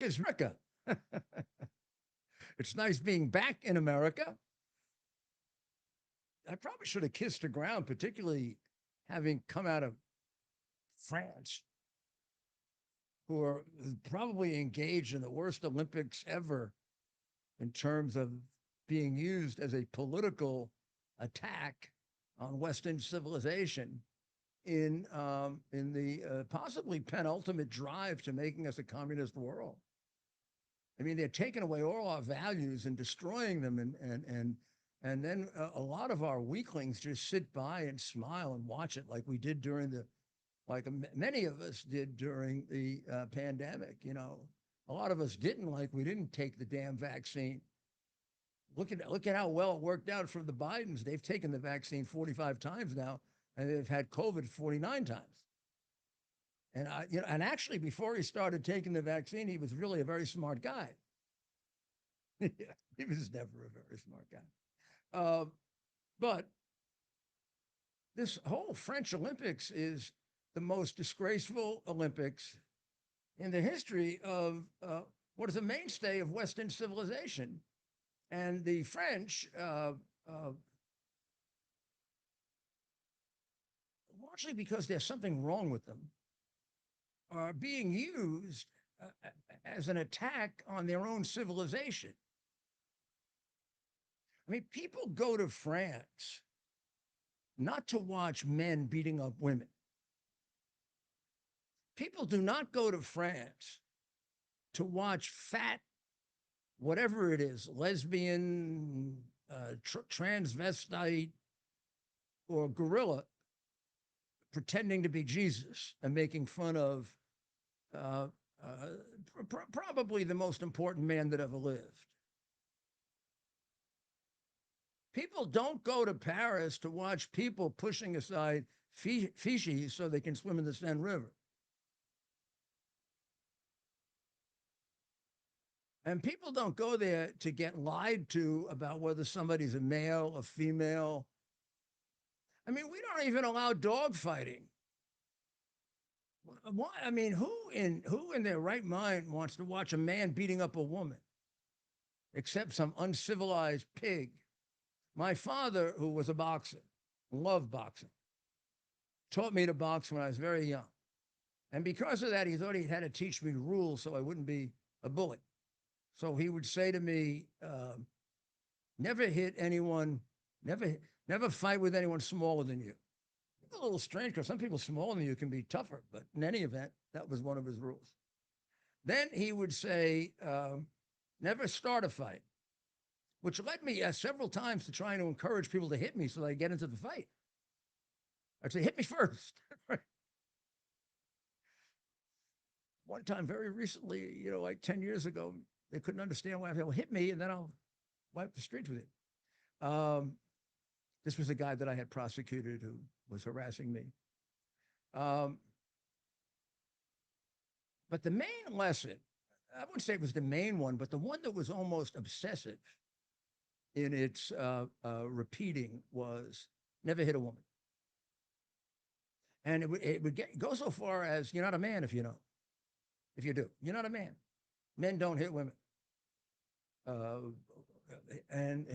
Is America. It's nice being back in America. I probably should have kissed the ground, particularly having come out of France, who are probably engaged in the worst Olympics ever in terms of being used as a political attack on Western civilization in the possibly penultimate drive to making us a communist world. I mean, they're taking away all our values and destroying them, and then a lot of our weaklings just sit by and smile and watch it, like we did during the, like many of us did during the pandemic. You know, a lot of us didn't, like we didn't take the damn vaccine. Look at how well it worked out for the Bidens. They've taken the vaccine 45 times now, and they've had COVID 49 times. And and actually, before he started taking the vaccine, he was really a very smart guy. Yeah, he was never a very smart guy. But this whole French Olympics is the most disgraceful Olympics in the history of what is a mainstay of Western civilization. And the French, largely because there's something wrong with them, are being used as an attack on their own civilization. I mean, people go to France not to watch men beating up women. People do not go to France to watch fat, whatever it is, lesbian, transvestite, or gorilla pretending to be Jesus and making fun of uh, probably the most important man that ever lived. People don't go to Paris to watch people pushing aside feces so they can swim in the Seine River. And people don't go there to get lied to about whether somebody's a male, a female. I mean, we don't even allow dog fighting. Why? I mean, who in their right mind wants to watch a man beating up a woman, except some uncivilized pig? My father, who was a boxer, loved boxing, taught me to box when I was very young. And because of that, he thought he had to teach me rules so I wouldn't be a bully. So he would say to me, never hit anyone, never fight with anyone smaller than you. It's a little strange because some people smaller than you can be tougher, but in any event, that was one of his rules. Then he would say, never start a fight, which led me several times to trying to encourage people to hit me so they get into the fight. I'd say, hit me first. One time, very recently, like 10 years ago, they couldn't understand why they'll hit me and then I'll wipe the streets with it. This was a guy that I had prosecuted who was harassing me. But the main lesson, I wouldn't say it was the main one, but the one that was almost obsessive in its repeating was never hit a woman. And it would go so far as you're not a man if you know. If you do, you're not a man. Men don't hit women. And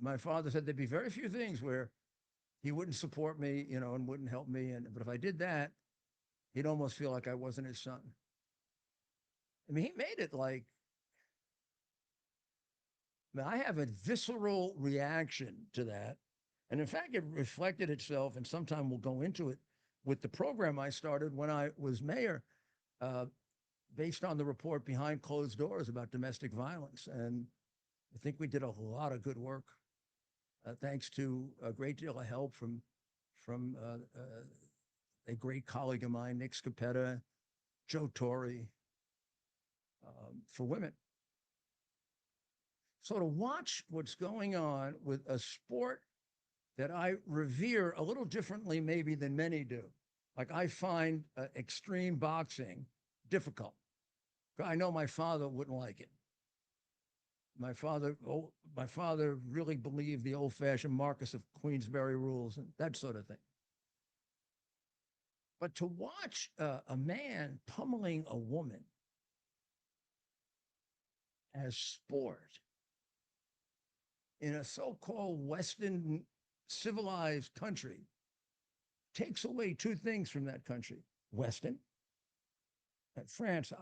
my father said there'd be very few things where he wouldn't support me, and wouldn't help me. But if I did that, he'd almost feel like I wasn't his son. I mean, he made it like, I mean, I have a visceral reaction to that. And in fact, it reflected itself, and sometime we'll go into it, with the program I started when I was mayor, based on the report Behind Closed Doors about domestic violence. And I think we did a lot of good work, thanks to a great deal of help from a great colleague of mine, Nick Scapetta, Joe Torre, for women. So to watch what's going on with a sport that I revere a little differently maybe than many do. Like I find extreme boxing difficult. I know my father wouldn't like it. My father really believed the old-fashioned Marquis of Queensberry rules and that sort of thing. But to watch a man pummeling a woman as sport in a so-called Western civilized country takes away two things from that country. Western, France,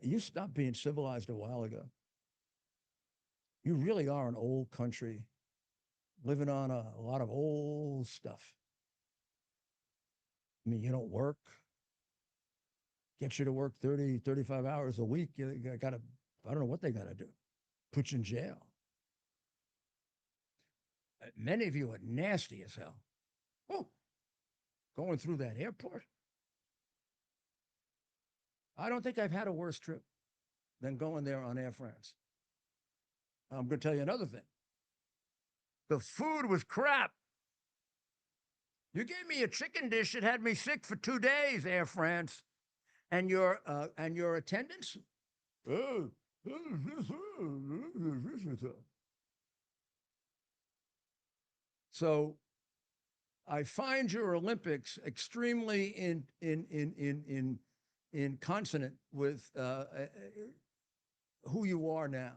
you stopped being civilized a while ago. You really are an old country living on a lot of old stuff. I mean, you don't work, get you to work 30, 35 hours a week. You got to, I don't know what they got to do, put you in jail. Many of you are nasty as hell. Oh, going through that airport. I don't think I've had a worse trip than going there on Air France. I'm going to tell you another thing. The food was crap. You gave me a chicken dish that had me sick for 2 days, Air France, and your attendance. So I find your Olympics extremely in consonant with who you are now.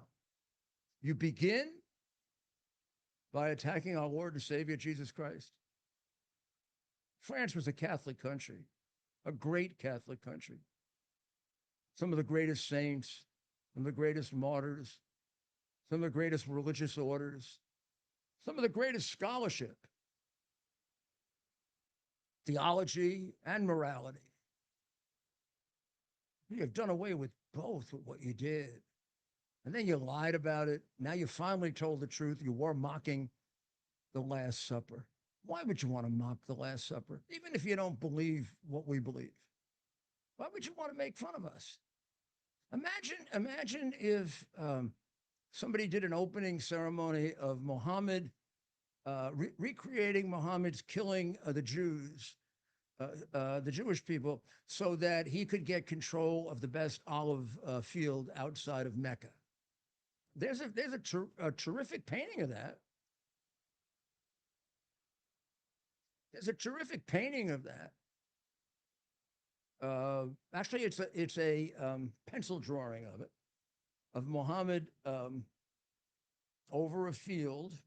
You begin by attacking our Lord and Savior, Jesus Christ. France was a Catholic country, a great Catholic country. Some of the greatest saints, some of the greatest martyrs, some of the greatest religious orders, some of the greatest scholarship, theology and morality. You have done away with both with what you did. And then you lied about it. Now you finally told the truth. You were mocking the Last Supper. Why would you want to mock the Last Supper? Even if you don't believe what we believe. Why would you want to make fun of us? Imagine if somebody did an opening ceremony of Muhammad, recreating Muhammad's killing of the Jews, the Jewish people, so that he could get control of the best olive field outside of Mecca. There's a terrific painting of that. There's a terrific painting of that. Actually, it's a pencil drawing of it, of Muhammad over a field,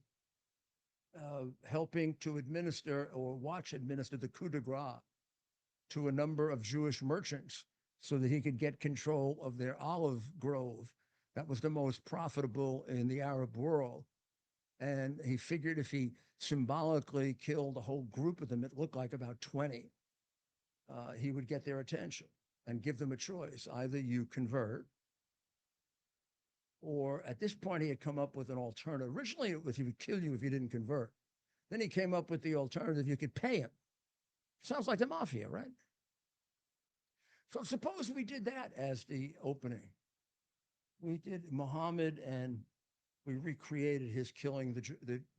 helping to administer or watch administer the coup de grace to a number of Jewish merchants so that he could get control of their olive grove. That was the most profitable in the Arab world. And he figured if he symbolically killed a whole group of them, it looked like about 20, he would get their attention and give them a choice. Either you convert, or at this point, he had come up with an alternative. Originally, it was he would kill you if you didn't convert. Then he came up with the alternative, you could pay him. Sounds like the mafia, right? So suppose we did that as the opening. We did Muhammad and we recreated his killing the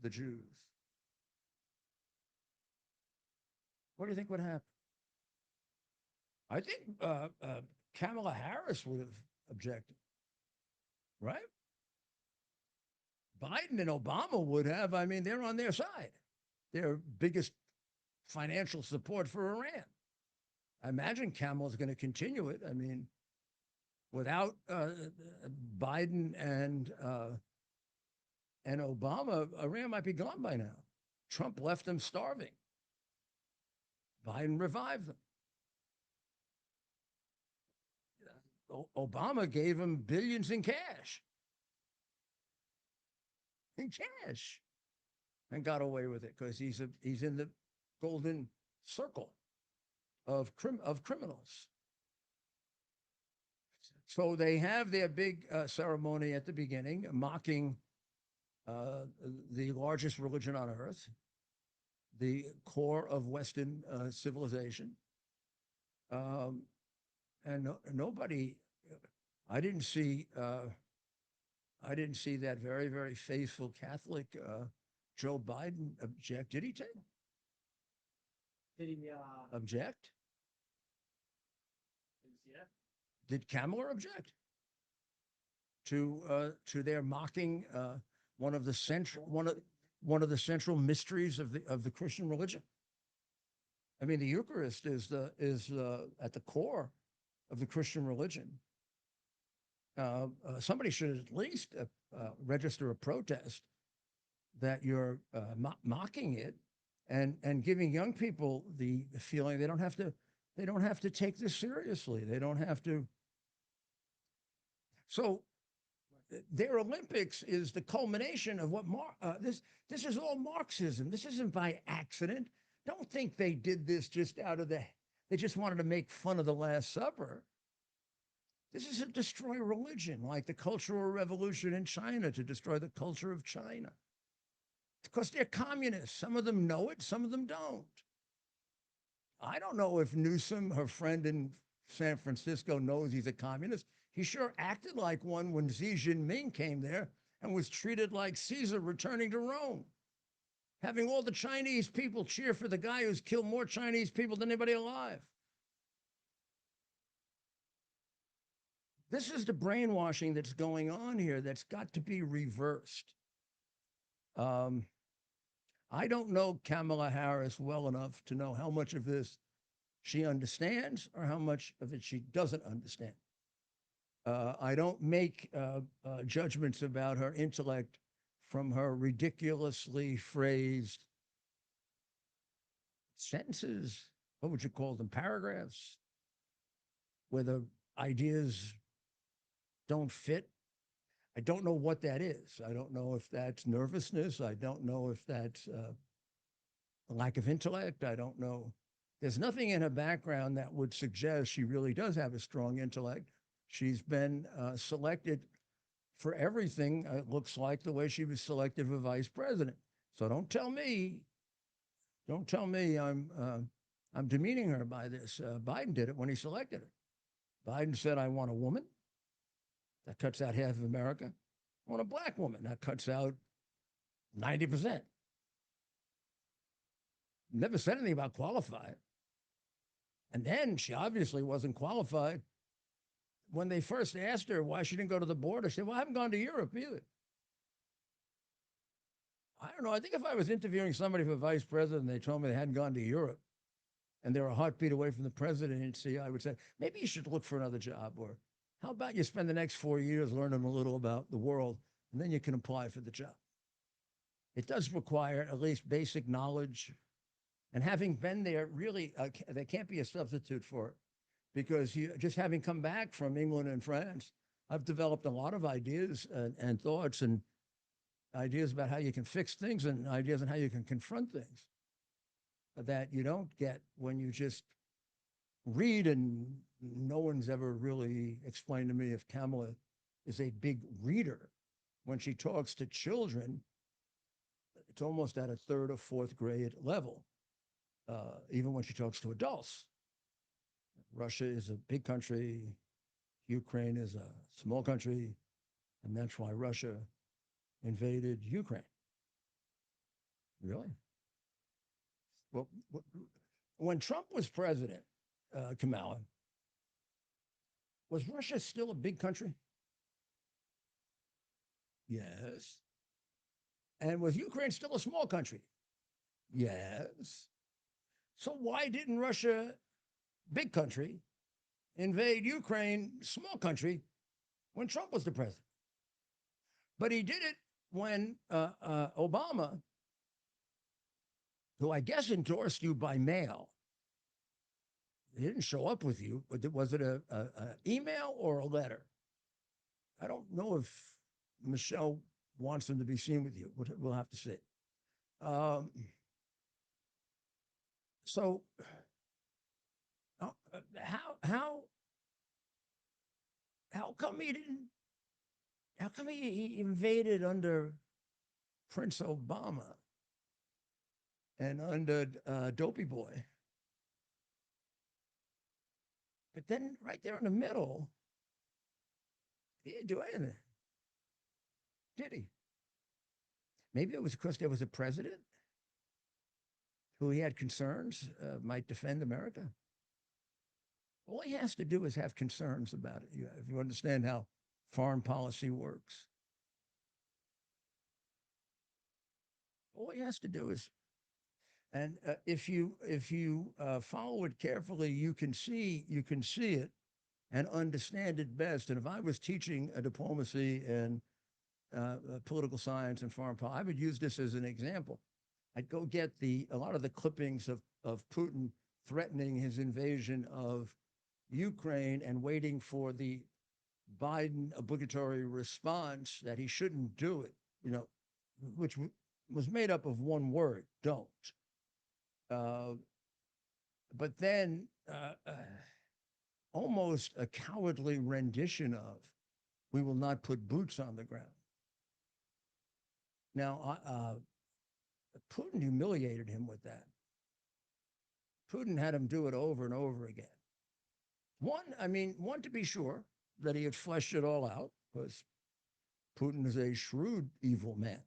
Jews. What do you think would happen? I think Kamala Harris would have objected, right? Biden and Obama would have. I mean, they're on their side. Their biggest financial support for Iran. I imagine Kamala's going to continue it. I mean, without Biden and Obama, Iran might be gone by now. Trump left them starving. Biden revived them. Obama gave him billions in cash. In cash. And got away with it because he's in the golden circle of criminals. So they have their big ceremony at the beginning, mocking the largest religion on earth, the core of Western civilization. And nobody, I didn't see that very, very faithful Catholic Joe Biden object. Did he take? Did he Object? didn't see that? Did Kamala object to their mocking one of the central mysteries of the Christian religion? I mean, the Eucharist is at the core of the Christian religion, somebody should at least register a protest that you're mocking it and giving young people the feeling they don't have to take this seriously. They don't have to. So their Olympics is the culmination of what this is all Marxism. This isn't by accident. Don't think they did this just out of they just wanted to make fun of the Last Supper. This is to destroy religion, like the Cultural Revolution in China, to destroy the culture of China. Because they're communists. Some of them know it, some of them don't. I don't know if Newsom, her friend in San Francisco, knows he's a communist. He sure acted like one when Xi Jinping came there and was treated like Caesar returning to Rome, having all the Chinese people cheer for the guy who's killed more Chinese people than anybody alive. This is the brainwashing that's going on here that's got to be reversed. I don't know Kamala Harris well enough to know how much of this she understands or how much of it she doesn't understand. I don't make judgments about her intellect from her ridiculously phrased sentences. What would you call them? Paragraphs, where the ideas don't fit. I don't know what that is. I don't know if that's nervousness. I don't know if that's a lack of intellect. I don't know. There's nothing in her background that would suggest she really does have a strong intellect. She's been selected for everything, it looks like, the way she was selected for vice president. So don't tell me I'm demeaning her by this. Biden did it when he selected her. Biden said, I want a woman. That cuts out half of America. I want a black woman. That cuts out 90%. Never said anything about qualified. And then she obviously wasn't qualified. When they first asked her why she didn't go to the border, she said, well, I haven't gone to Europe either. I don't know. I think if I was interviewing somebody for vice president and they told me they hadn't gone to Europe and they're a heartbeat away from the presidency, I would say, maybe you should look for another job. Or how about you spend the next 4 years learning a little about the world and then you can apply for the job. It does require at least basic knowledge. And having been there, really, there can't be a substitute for it. Because just having come back from England and France, I've developed a lot of ideas and thoughts and ideas about how you can fix things and ideas on how you can confront things that you don't get when you just read. And no one's ever really explained to me if Kamala is a big reader. When she talks to children, it's almost at a third or fourth grade level, even when she talks to adults. Russia is a big country. Ukraine is a small country. And that's why Russia invaded Ukraine. Really? Well, when Trump was president, Kamala, was Russia still a big country? Yes. And was Ukraine still a small country? Yes. So why didn't Russia, big country, invade Ukraine, small country, when Trump was the president? But he did it when Obama, who I guess endorsed you by mail, he didn't show up with you, but was it a email or a letter? I don't know if Michelle wants him to be seen with you. We'll have to see. So how come he didn't? How come he invaded under Prince Obama and under Dopey Boy? But then right there in the middle, he didn't do anything, did he? Maybe it was because there was a president who he had concerns might defend America. All he has to do is have concerns about it. If you understand how foreign policy works, all he has to do is, and if you follow it carefully, you can see it. and understand it best. And if I was teaching a diplomacy and political science and foreign policy, I would use this as an example. I'd go get a lot of the clippings of Putin threatening his invasion of Ukraine and waiting for the Biden obligatory response that he shouldn't do it, which was made up of one word, don't. But then almost a cowardly rendition of, we will not put boots on the ground. Now, Putin humiliated him with that. Putin had him do it over and over again. One, to be sure that he had fleshed it all out, because Putin is a shrewd, evil man.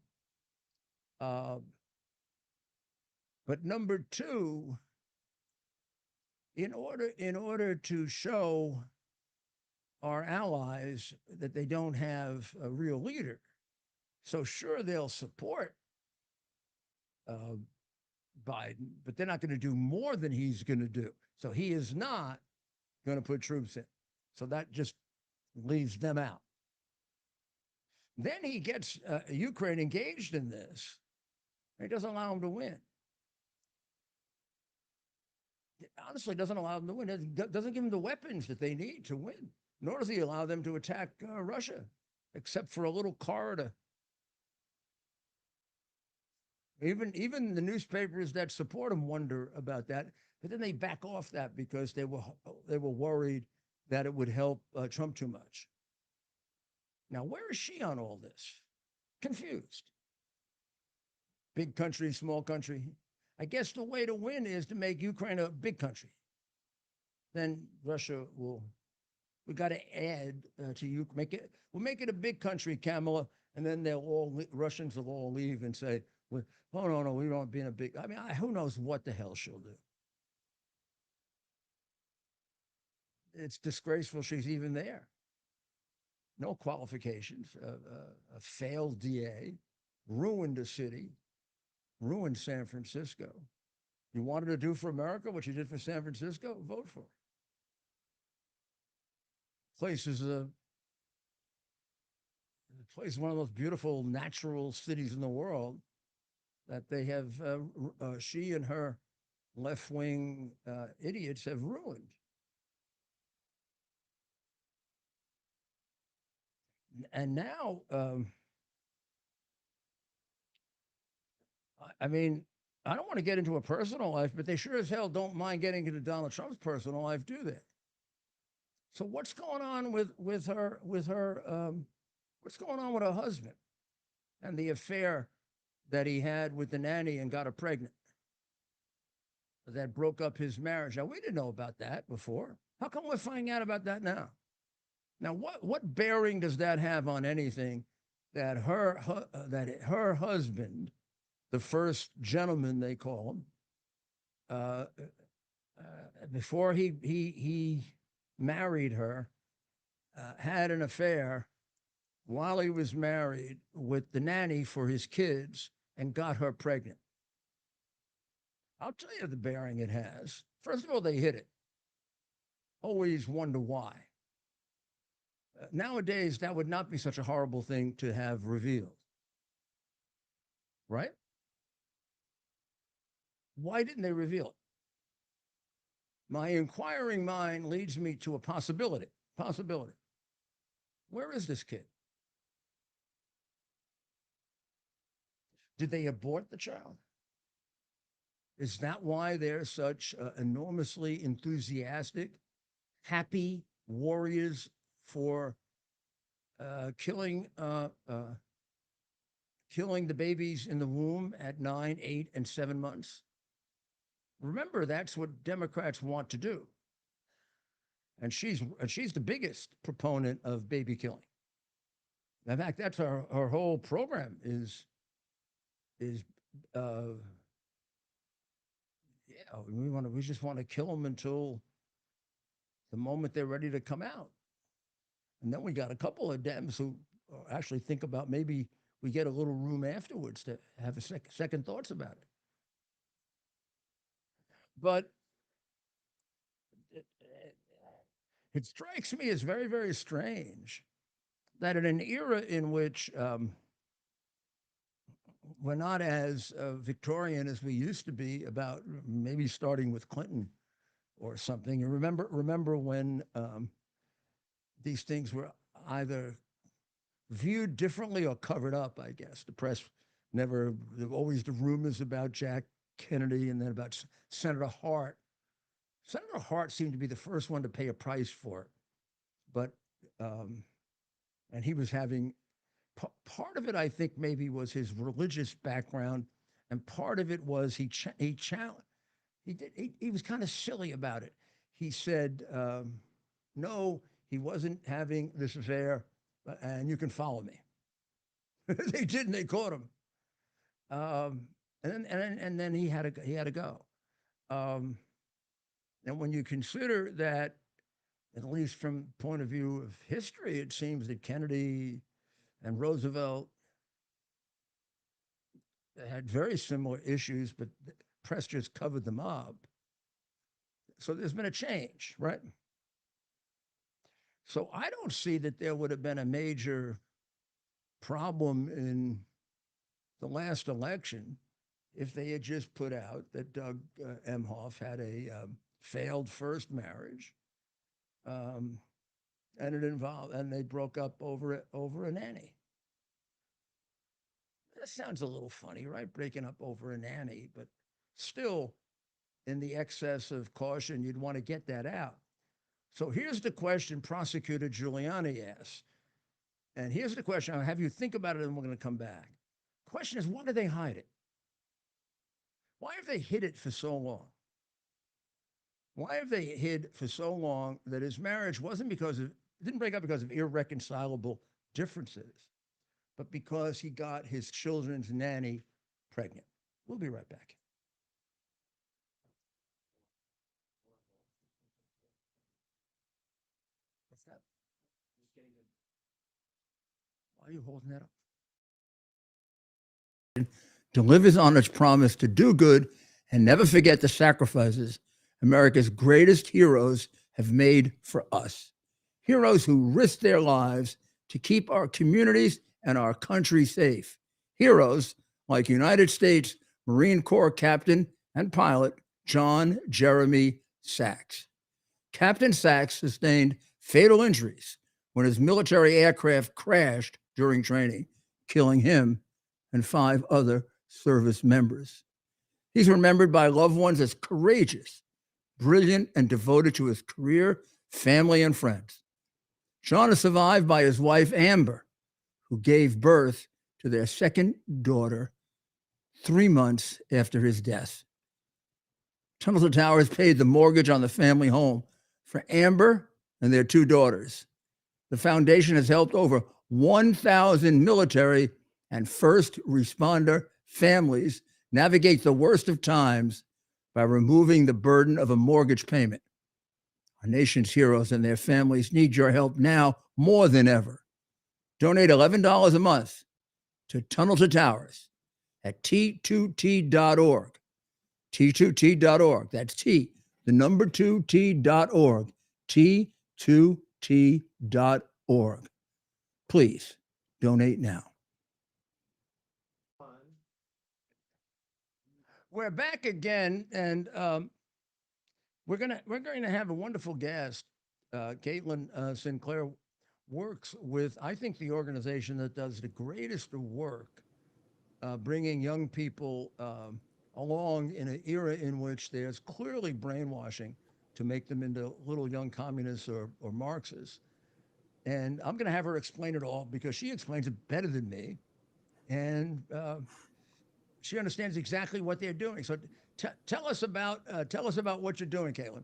But number two, in order to show our allies that they don't have a real leader, so sure they'll support Biden, but they're not going to do more than he's going to do. So he is not going to put troops in. So that just leaves them out. Then he gets Ukraine engaged in this. He doesn't allow them to win. Honestly, doesn't allow them to win. It doesn't give them the weapons that they need to win. Nor does he allow them to attack Russia, except for a little corridor. Even the newspapers that support him wonder about that, but then they back off that because they were worried that it would help Trump too much. Now, where is she on all this? Confused. Big country, small country. I guess the way to win is to make Ukraine a big country. Then Russia we got to add to you, we'll make it a big country, Kamala, and then Russians will all leave and say, oh, no, we don't be in a big, who knows what the hell she'll do. It's disgraceful she's even there. No qualifications, a failed DA, ruined a city, ruined San Francisco. You wanted to do for America what you did for San Francisco? Vote for it. Place is one of the most beautiful natural cities in the world that they have, she and her left-wing idiots have ruined. And now, I don't want to get into a personal life, but they sure as hell don't mind getting into Donald Trump's personal life, do they? So what's going on with her? What's going on with her husband and the affair that he had with the nanny and got her pregnant? That broke up his marriage. Now, we didn't know about that before. How come we're finding out about that now? Now, what bearing does that have on anything that her husband, the first gentleman they call him, before he married her, had an affair while he was married with the nanny for his kids and got her pregnant? I'll tell you the bearing it has. First of all, they hid it. Always wonder why. Nowadays, that would not be such a horrible thing to have revealed, right? Why didn't they reveal it? My inquiring mind leads me to a possibility. Where is this kid? Did they abort the child? Is that why they're such enormously enthusiastic, happy warriors for killing the babies in the womb at 9, 8, and 7 months? Remember, that's what Democrats want to do. And she's the biggest proponent of baby killing. In fact, that's her whole program is we just want to kill them until the moment they're ready to come out. And then we got a couple of Dems who actually think about maybe we get a little room afterwards to have a second thoughts about it. But It strikes me as very, very strange that in an era in which we're not as Victorian as we used to be, about maybe starting with Clinton or something. And remember when these things were either viewed differently or covered up, I guess. The press never, there were always the rumors about Jack Kennedy and then about Senator Hart. Senator Hart seemed to be the first one to pay a price for it. But, and he was having, part of it, I think, maybe was his religious background. And part of it was he challenged, he was kind of silly about it. He said, no, he wasn't having this affair, and you can follow me. They didn't. They caught him, and then he had to go. And when you consider that, at least from the point of view of history, it seems that Kennedy and Roosevelt had very similar issues, but the press just covered them up. So there's been a change, right? So I don't see that there would have been a major problem in the last election if they had just put out that Doug Emhoff had a failed first marriage, and it involved, and they broke up over a nanny. That sounds a little funny, right? Breaking up over a nanny, but still, in the excess of caution, you'd want to get that out. So here's the question Prosecutor Giuliani asked. And here's the question. I'll have you think about it, and we're going to come back. Question is, why did they hide it? Why have they hid it for so long? Why have they hid for so long that his marriage didn't break up because of irreconcilable differences, but because he got his children's nanny pregnant? We'll be right back. What's that? Why are you holding that up? Delivers on its promise to do good and never forget the sacrifices America's greatest heroes have made for us. Heroes who risked their lives to keep our communities and our country safe. Heroes like United States Marine Corps Captain and pilot John Jeremy Sachs. Captain Sachs sustained fatal injuries when his military aircraft crashed during training, killing him and 5 other service members. He's remembered by loved ones as courageous, brilliant, and devoted to his career, family, and friends. John is survived by his wife, Amber, who gave birth to their second daughter 3 months after his death. Tunnel to Towers paid the mortgage on the family home for Amber and their 2 daughters. The foundation has helped over 1,000 military and first responder families navigate the worst of times by removing the burden of a mortgage payment. Our nation's heroes and their families need your help now more than ever. Donate $11 a month to Tunnel to Towers at T2T.org. T2T.org. That's T, the number 2T.org. T2T.org. Please donate now. We're back again, and we're going to have a wonderful guest. Caitlin Sinclair works with, I think, the organization that does the greatest work bringing young people along in an era in which there's clearly brainwashing to make them into little young communists or Marxists. And I'm going to have her explain it all because she explains it better than me. And she understands exactly what they're doing. So tell us about what you're doing, Caitlin.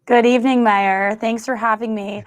Good evening, Mayor. Thanks for having me.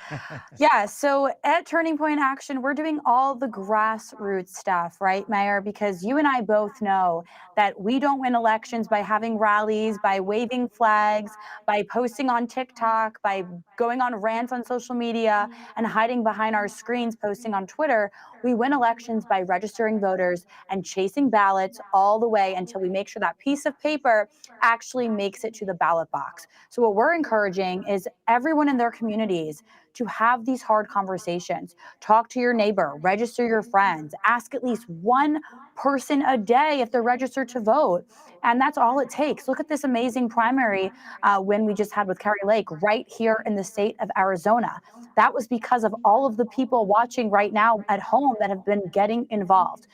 Yeah, so at Turning Point Action, we're doing all the grassroots stuff, right, Mayor? Because you and I both know that we don't win elections by having rallies, by waving flags, by posting on TikTok, by going on rants on social media and hiding behind our screens, posting on Twitter. We win elections by registering voters and chasing ballots all the way until we make sure that piece of paper actually makes it to the ballot box. So what we're encouraging urging is everyone in their communities to have these hard conversations. Talk to your neighbor, register your friends, ask at least one person a day if they're registered to vote. And that's all it takes. Look at this amazing primary win we just had with Carrie Lake right here in the state of Arizona. That was because of all of the people watching right now at home that have been getting involved.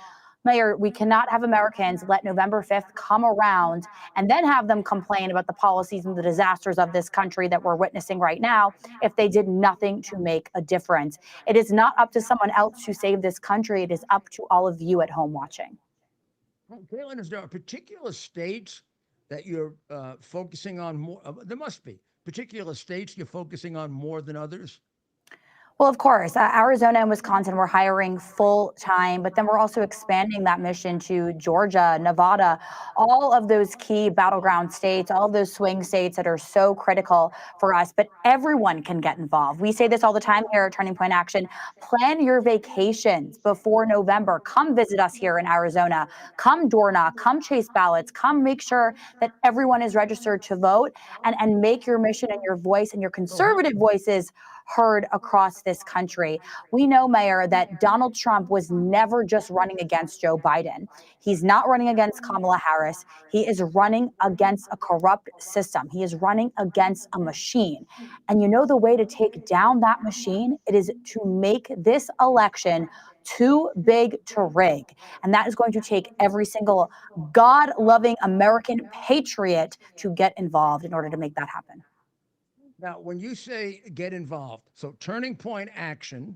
Mayor, we cannot have Americans let November 5th come around and then have them complain about the policies and the disasters of this country that we're witnessing right now if they did nothing to make a difference. It is not up to someone else to save this country. It is up to all of you at home watching. Well, Caitlin, is there particular states that you're focusing on more? There must be particular states you're focusing on more than others. Well, of course, Arizona and Wisconsin, we're hiring full time, but then we're also expanding that mission to Georgia, Nevada, all of those key battleground states, all of those swing states that are so critical for us. But everyone can get involved. We say this all the time here at Turning Point Action. Plan your vacations before November. Come visit us here in Arizona. Come door knock, come chase ballots, come make sure that everyone is registered to vote and make your mission and your voice and your conservative voices heard across this country. We know, Mayor, that Donald Trump was never just running against Joe Biden. He's not running against Kamala Harris. He is running against a corrupt system. He is running against a machine. And you know the way to take down that machine? It is to make this election too big to rig. And that is going to take every single God-loving American patriot to get involved in order to make that happen. Now, when you say get involved, so Turning Point Action,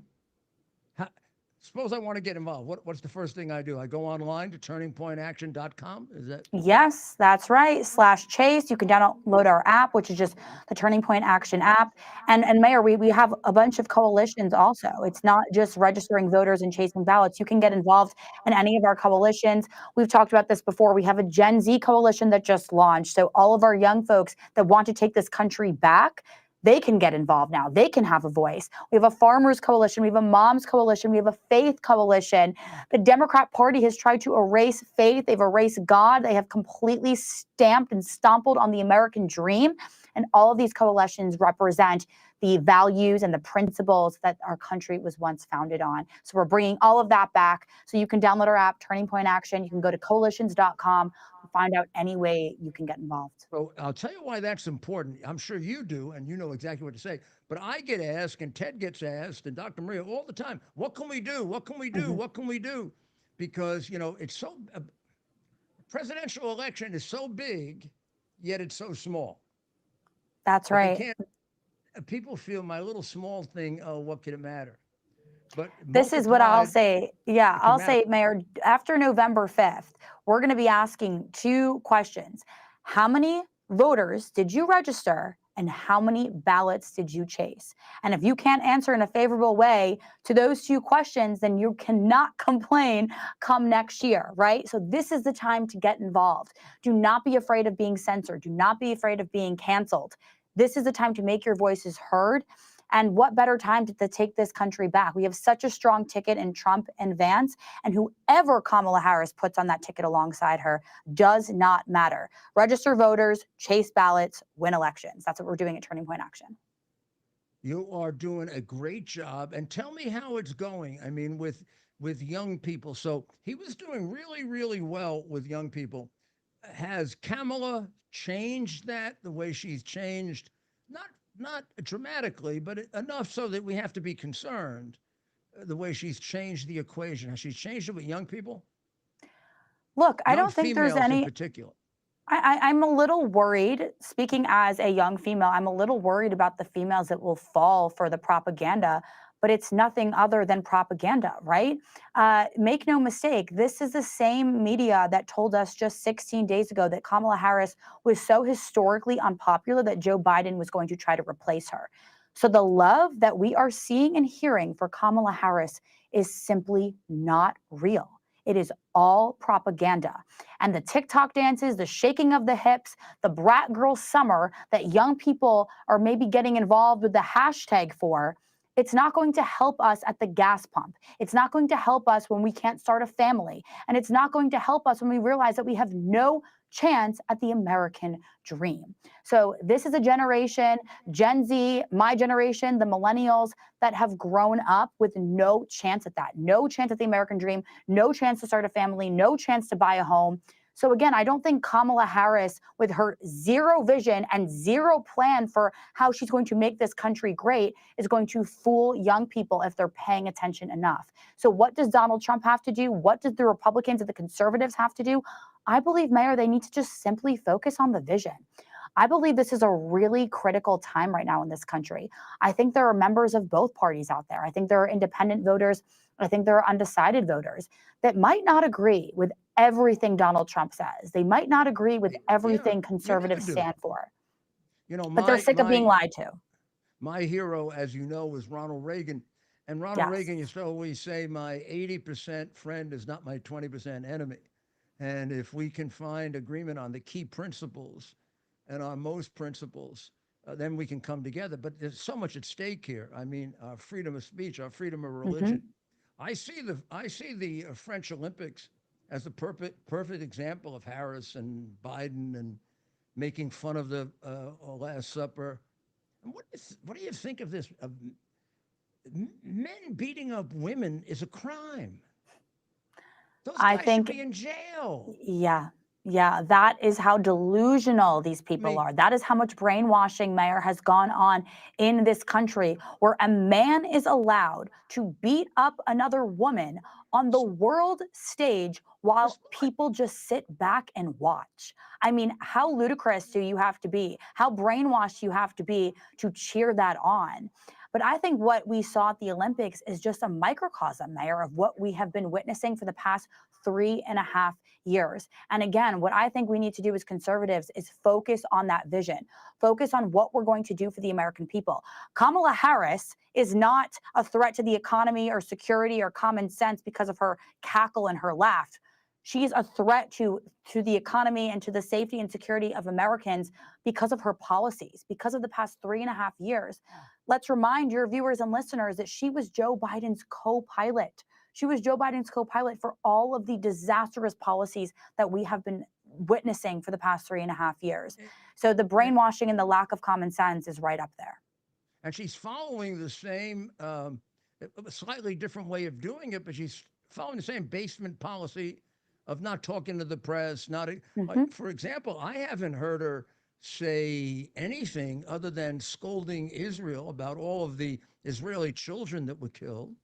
suppose I want to get involved. What's the first thing I do? I go online to turningpointaction.com. Is that? Yes, that's right. /Chase. You can download our app, which is just the Turning Point Action app. And Mayor, we have a bunch of coalitions also. It's not just registering voters and chasing ballots. You can get involved in any of our coalitions. We've talked about this before. We have a Gen Z coalition that just launched. So all of our young folks that want to take this country back, they can get involved now. They can have a voice. We have a farmers coalition. We have a moms coalition. We have a faith coalition. The Democrat Party has tried to erase faith. They've erased God. They have completely stamped and stompled on the American dream. And all of these coalitions represent the values and the principles that our country was once founded on. So we're bringing all of that back. So you can download our app, Turning Point Action. You can go to coalitions.com and find out any way you can get involved. So I'll tell you why that's important. I'm sure you do, and you know exactly what to say. But I get asked, and Ted gets asked, and Dr. Maria all the time, what can we do? What can we do? What can we do? Because, you know, it's so, presidential election is so big, yet it's so small. That's right. People feel my little small thing, oh, what can it matter? But this is what I'll say. Yeah, I'll say, Mayor, after November 5th, we're going to be asking two questions. How many voters did you register and how many ballots did you chase? And if you can't answer in a favorable way to those two questions, then you cannot complain come next year, right? So this is the time to get involved. Do not be afraid of being censored. Do not be afraid of being canceled. This is the time to make your voices heard. And what better time to take this country back? We have such a strong ticket in Trump and Vance, and whoever Kamala Harris puts on that ticket alongside her does not matter. Register voters, chase ballots, win elections. That's what we're doing at Turning Point Action. You are doing a great job. And tell me how it's going. I mean, with young people. So he was doing really, really well with young people. Has Kamala changed that the way she's changed? Not dramatically, but enough so that we have to be concerned. The way she's changed the equation. Has she changed it with young people? Look, I don't think there's any in particular. I'm a little worried, speaking as a young female, I'm a little worried about the females that will fall for the propaganda, but it's nothing other than propaganda, right? Make no mistake, this is the same media that told us just 16 days ago that Kamala Harris was so historically unpopular that Joe Biden was going to try to replace her. So the love that we are seeing and hearing for Kamala Harris is simply not real. It is all propaganda. And the TikTok dances, the shaking of the hips, the brat girl summer that young people are maybe getting involved with the hashtag for, it's not going to help us at the gas pump. It's not going to help us when we can't start a family. And it's not going to help us when we realize that we have no chance at the American dream. So this is a generation, Gen Z, my generation, the millennials, that have grown up with no chance at that, no chance at the American dream, no chance to start a family, no chance to buy a home. So again, I don't think Kamala Harris, with her zero vision and zero plan for how she's going to make this country great, is going to fool young people if they're paying attention enough. So what does Donald Trump have to do? What does the Republicans and the conservatives have to do? I believe, Mayor, they need to just simply focus on the vision. I believe this is a really critical time right now in this country. I think there are members of both parties out there. I think there are independent voters. I think there are undecided voters that might not agree with everything Donald Trump says. They might not agree with everything conservatives stand for. But they're sick of being lied to. My hero, as you know, was Ronald Reagan. And Ronald Reagan used to always say, my 80% friend is not my 20% enemy. And if we can find agreement on the key principles and on most principles, then we can come together. But there's so much at stake here. I mean, our freedom of speech, our freedom of religion. I see the French Olympics as the perfect example of Harris and Biden and making fun of the Last Supper. And what do you think of this? Men beating up women is a crime. Those guys should be in jail. Yeah, that is how delusional these people are. That is how much brainwashing, Mayor, has gone on in this country, where a man is allowed to beat up another woman on the world stage while people just sit back and watch. I mean, how ludicrous do you have to be? How brainwashed you have to be to cheer that on? But I think what we saw at the Olympics is just a microcosm, Mayor, of what we have been witnessing for the past 3.5 years. And again, what I think we need to do as conservatives is focus on that vision, focus on what we're going to do for the American people. Kamala Harris is not a threat to the economy or security or common sense because of her cackle and her laugh. She's a threat to the economy and to the safety and security of Americans because of her policies, because of the past 3.5 years. Let's remind your viewers and listeners that she was Joe Biden's co-pilot. She was Joe Biden's co-pilot for all of the disastrous policies that we have been witnessing for the past 3.5 years. So the brainwashing and the lack of common sense is right up there. And she's following the same, a slightly different way of doing it, but she's following the same basement policy of not talking to the press, like, for example, I haven't heard her say anything other than scolding Israel about all of the Israeli children that were killed.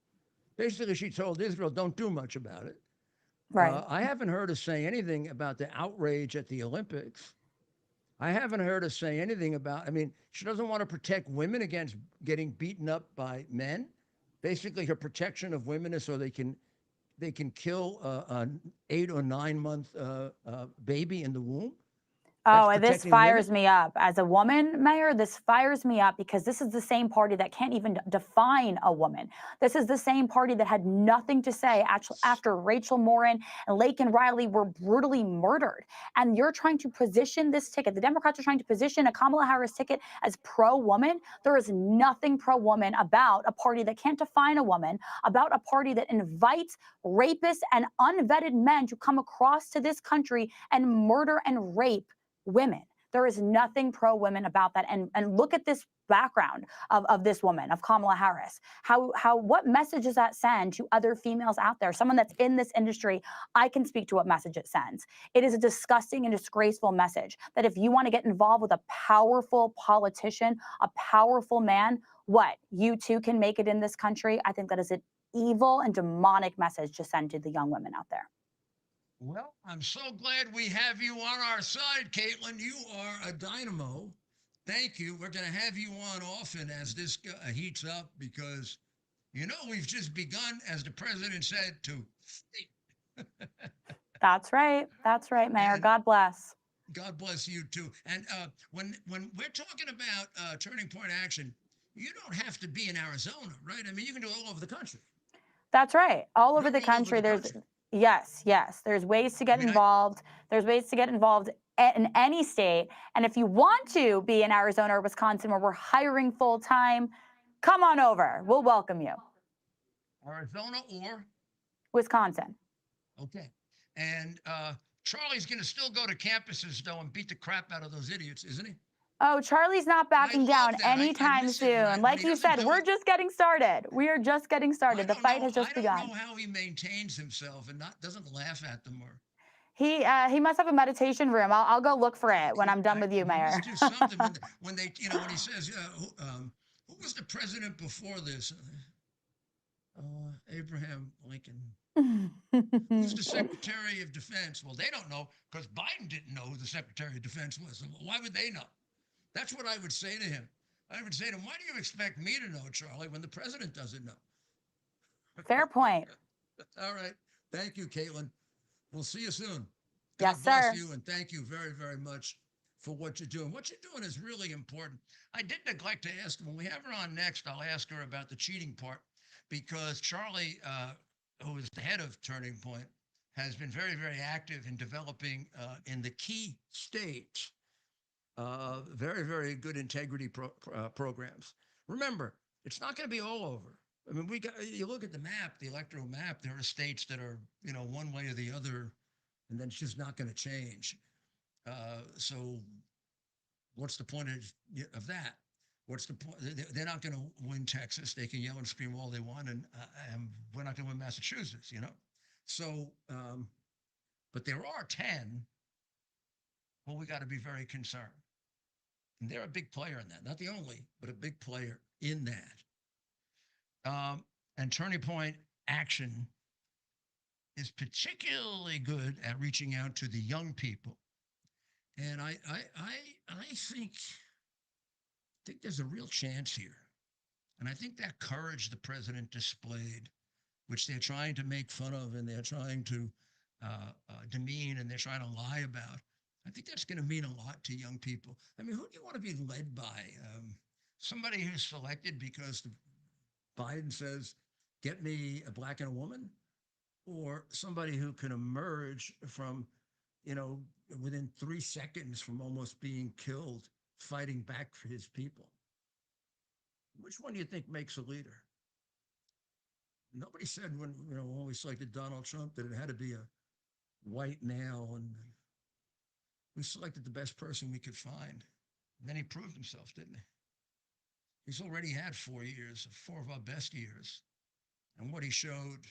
Basically, she told Israel, don't do much about it. Right. I haven't heard her say anything about the outrage at the Olympics. I haven't heard her say anything about, I mean, she doesn't want to protect women against getting beaten up by men. Basically, her protection of women is so they can kill an 8 or 9 month baby in the womb. Oh, this fires me up. As a woman, Mayor, this fires me up because this is the same party that can't even define a woman. This is the same party that had nothing to say after Rachel Morin and Laken Riley were brutally murdered. And you're trying to position this ticket, the Democrats are trying to position a Kamala Harris ticket as pro-woman. There is nothing pro-woman about a party that can't define a woman, about a party that invites rapists and unvetted men to come across to this country and murder and rape women. There is nothing pro-women about that. And look at this background of this woman, of Kamala Harris. What message does that send to other females out there? Someone that's in this industry, I can speak to what message it sends. It is a disgusting and disgraceful message that if you want to get involved with a powerful politician, a powerful man, what, you too can make it in this country? I think that is an evil and demonic message to send to the young women out there. Well, I'm so glad we have you on our side, Caitlin. You are a dynamo. Thank you. We're going to have you on often as this heats up because, you know, we've just begun, as the president said, to fight. That's right. That's right, Mayor. God bless. God bless you, too. And when we're talking about Turning Point Action, you don't have to be in Arizona, right? I mean, you can do it all over the country. That's right. All over the country. Yes. There's ways to get involved. There's ways to get involved in any state. And if you want to be in Arizona or Wisconsin, where we're hiring full time, come on over. We'll welcome you. Arizona or Wisconsin. Okay. And Charlie's going to still go to campuses, though, and beat the crap out of those idiots, isn't he? Oh, Charlie's not backing love down that. I anytime miss it, soon. right? When Like he you doesn't said, do we're it. just getting started. We are just getting started. The fight has just I begun. don't know how he maintains himself and doesn't laugh at them or. He must have a meditation room. I'll go look for it when I'm done with you, He Mayor. must do something when they, when he says, who was the president before this? Abraham Lincoln. Who's the Secretary of Defense? Well, they don't know because Biden didn't know who the Secretary of Defense was. So why would they know? That's what I would say to him. I would say to him, why do you expect me to know, Charlie, when the president doesn't know? Fair point. All right. Thank you, Caitlin. We'll see you soon. Yes, God bless sir. you, and thank you very, very much for what you're doing. What you're doing is really important. I did neglect to ask, when we have her on next, I'll ask her about the cheating part, because Charlie, who is the head of Turning Point, has been very, very active in developing in the key states very, very good integrity programs. Remember, it's not going to be all over. I mean, you look at the map, the electoral map, there are states that are, one way or the other, and then it's just not going to change. So what's the point of that? What's the point? They're not going to win Texas. They can yell and scream all they want, and we're not going to win Massachusetts, So, but there are 10. Well, we got to be very concerned. And they're a big player in that. Not the only, but a big player in that. And Turning Point Action is particularly good at reaching out to the young people. And I think there's a real chance here. And I think that courage the president displayed, which they're trying to make fun of and they're trying to demean and they're trying to lie about, I think that's going to mean a lot to young people. I mean, who do you want to be led by? Somebody who's selected because Biden says, get me a black and a woman? Or somebody who can emerge from, within 3 seconds from almost being killed, fighting back for his people? Which one do you think makes a leader? Nobody said when we selected Donald Trump that it had to be a white male, and we selected the best person we could find. And then he proved himself, didn't he? He's already had 4 years, 4 of our best years. And what he showed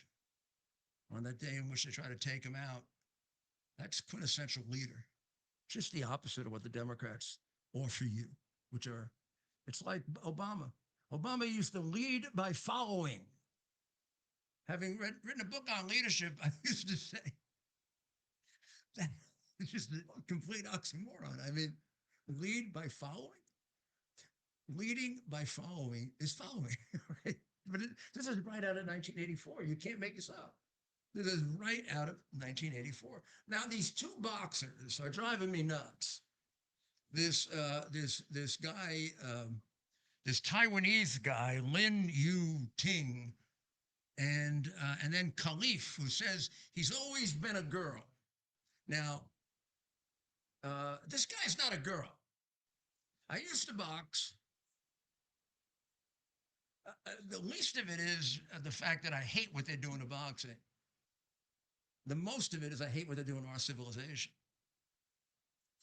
on that day in which they tried to take him out, that's quintessential leader. Just the opposite of what the Democrats offer you, it's like Obama. Obama used to lead by following. Having written a book on leadership, I used to say that it's just a complete oxymoron. I mean, lead by following? Leading by following is following, right? But this is right out of 1984. You can't make this up. This is right out of 1984. Now, these two boxers are driving me nuts. This guy, this Taiwanese guy, Lin Yu Ting, and then Khalif, who says he's always been a girl. Now, this guy's not a girl. I used to box. The least of it is the fact that I hate what they're doing to boxing. The most of it is I hate what they're doing to our civilization.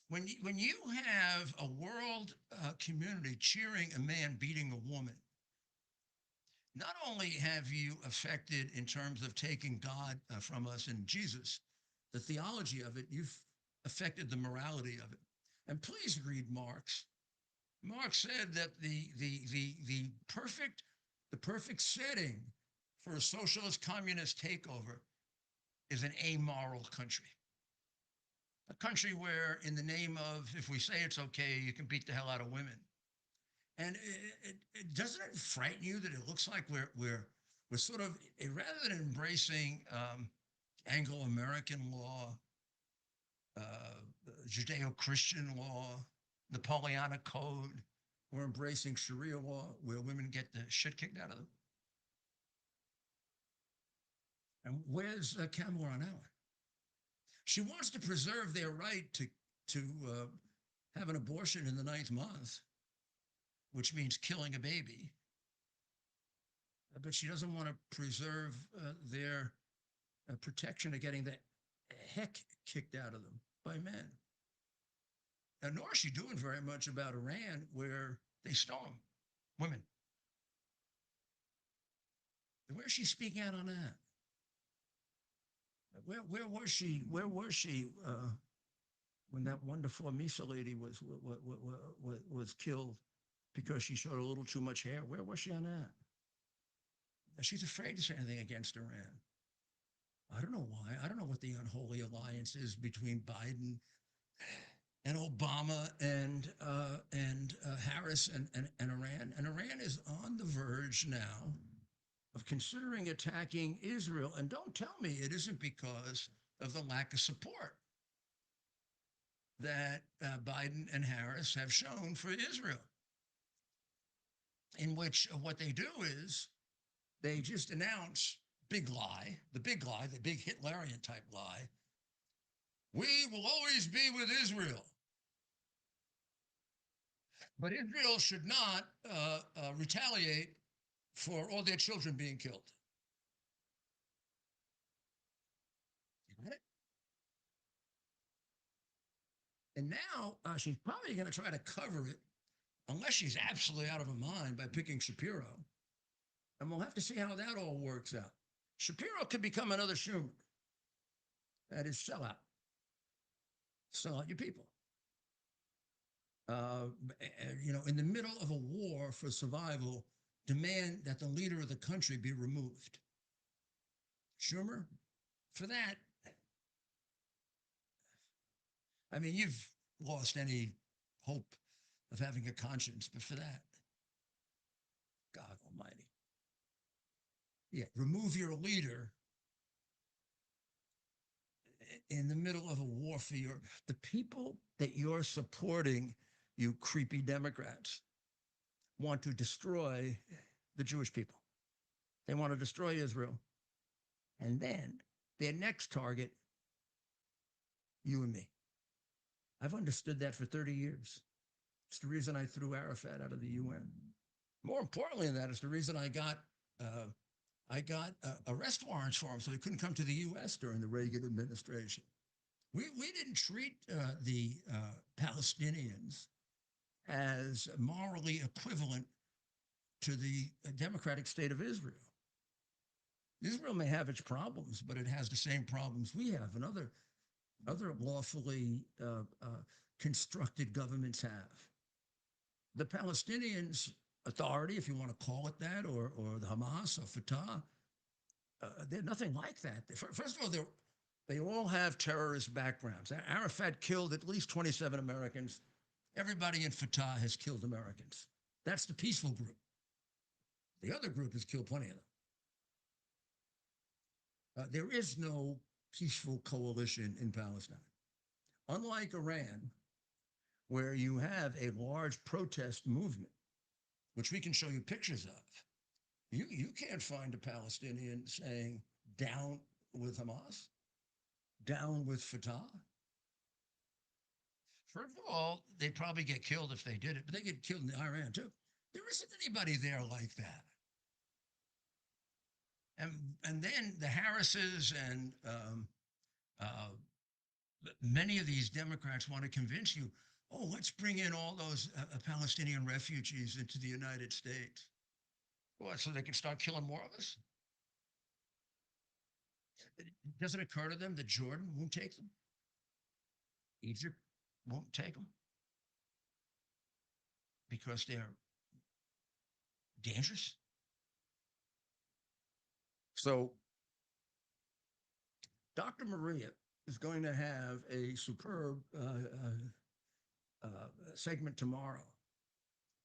When you have a world community cheering a man beating a woman, not only have you affected in terms of taking God from us and Jesus, the theology of it, you've affected the morality of it. And please read Marx. Marx said that the perfect setting for a socialist communist takeover is an amoral country. A country where, in the name of, if we say it's okay, you can beat the hell out of women. And it doesn't it frighten you that it looks like we're sort of, rather than embracing Anglo-American law, Judeo-Christian law, Napoleonic code, we're embracing Sharia law where women get the shit kicked out of them? And where's Kamala Harris? She wants to preserve their right to have an abortion in the 9th month, which means killing a baby. But she doesn't want to preserve their protection of getting the heck kicked out of them by men. And nor is she doing very much about Iran, where they stone women. Where's she speaking out on that? Where was she? Where was she when that wonderful Misa lady was killed because she showed a little too much hair? Where was she on that? And she's afraid to say anything against Iran. I don't know why. I don't know what the unholy alliance is between Biden and Obama and Harris and Iran. And Iran is on the verge now of considering attacking Israel. And don't tell me it isn't because of the lack of support that Biden and Harris have shown for Israel, in which what they do is they just announce the big lie, the big Hitlerian type lie. We will always be with Israel. But Israel should not retaliate for all their children being killed. You got it? And now she's probably going to try to cover it, unless she's absolutely out of her mind, by picking Shapiro. And we'll have to see how that all works out. Shapiro could become another Schumer. That is sell out. Sell out your people. In the middle of a war for survival, demand that the leader of the country be removed. Schumer, for that, I mean, you've lost any hope of having a conscience, but for that, God almighty. Yeah, remove your leader in the middle of a war for the people that you're supporting, you creepy Democrats, want to destroy the Jewish people. They want to destroy Israel. And then their next target, you and me. I've understood that for 30 years. It's the reason I threw Arafat out of the UN. More importantly than that, it's the reason I got arrest warrants for him so he couldn't come to the U.S. during the Reagan administration. We didn't treat the Palestinians as morally equivalent to the democratic state of Israel. Israel may have its problems, but it has the same problems we have and other lawfully constructed governments have. The Palestinians Authority, if you want to call it that, or the Hamas or Fatah, they're nothing like that. First of all, they all have terrorist backgrounds. Arafat killed at least 27 Americans. Everybody in Fatah has killed Americans. That's the peaceful group. The other group has killed plenty of them. There is no peaceful coalition in Palestine. Unlike Iran, where you have a large protest movement, which we can show you pictures of, you can't find a Palestinian saying down with Hamas, down with Fatah. First of all, they'd probably get killed if they did it, but they get killed in Iran too. There isn't anybody there like that. And then the Harrises and many of these Democrats want to convince you, oh, let's bring in all those Palestinian refugees into the United States. What, so they can start killing more of us? Does it occur to them that Jordan won't take them? Egypt won't take them? Because they're dangerous? So Dr. Maria is going to have a superb segment tomorrow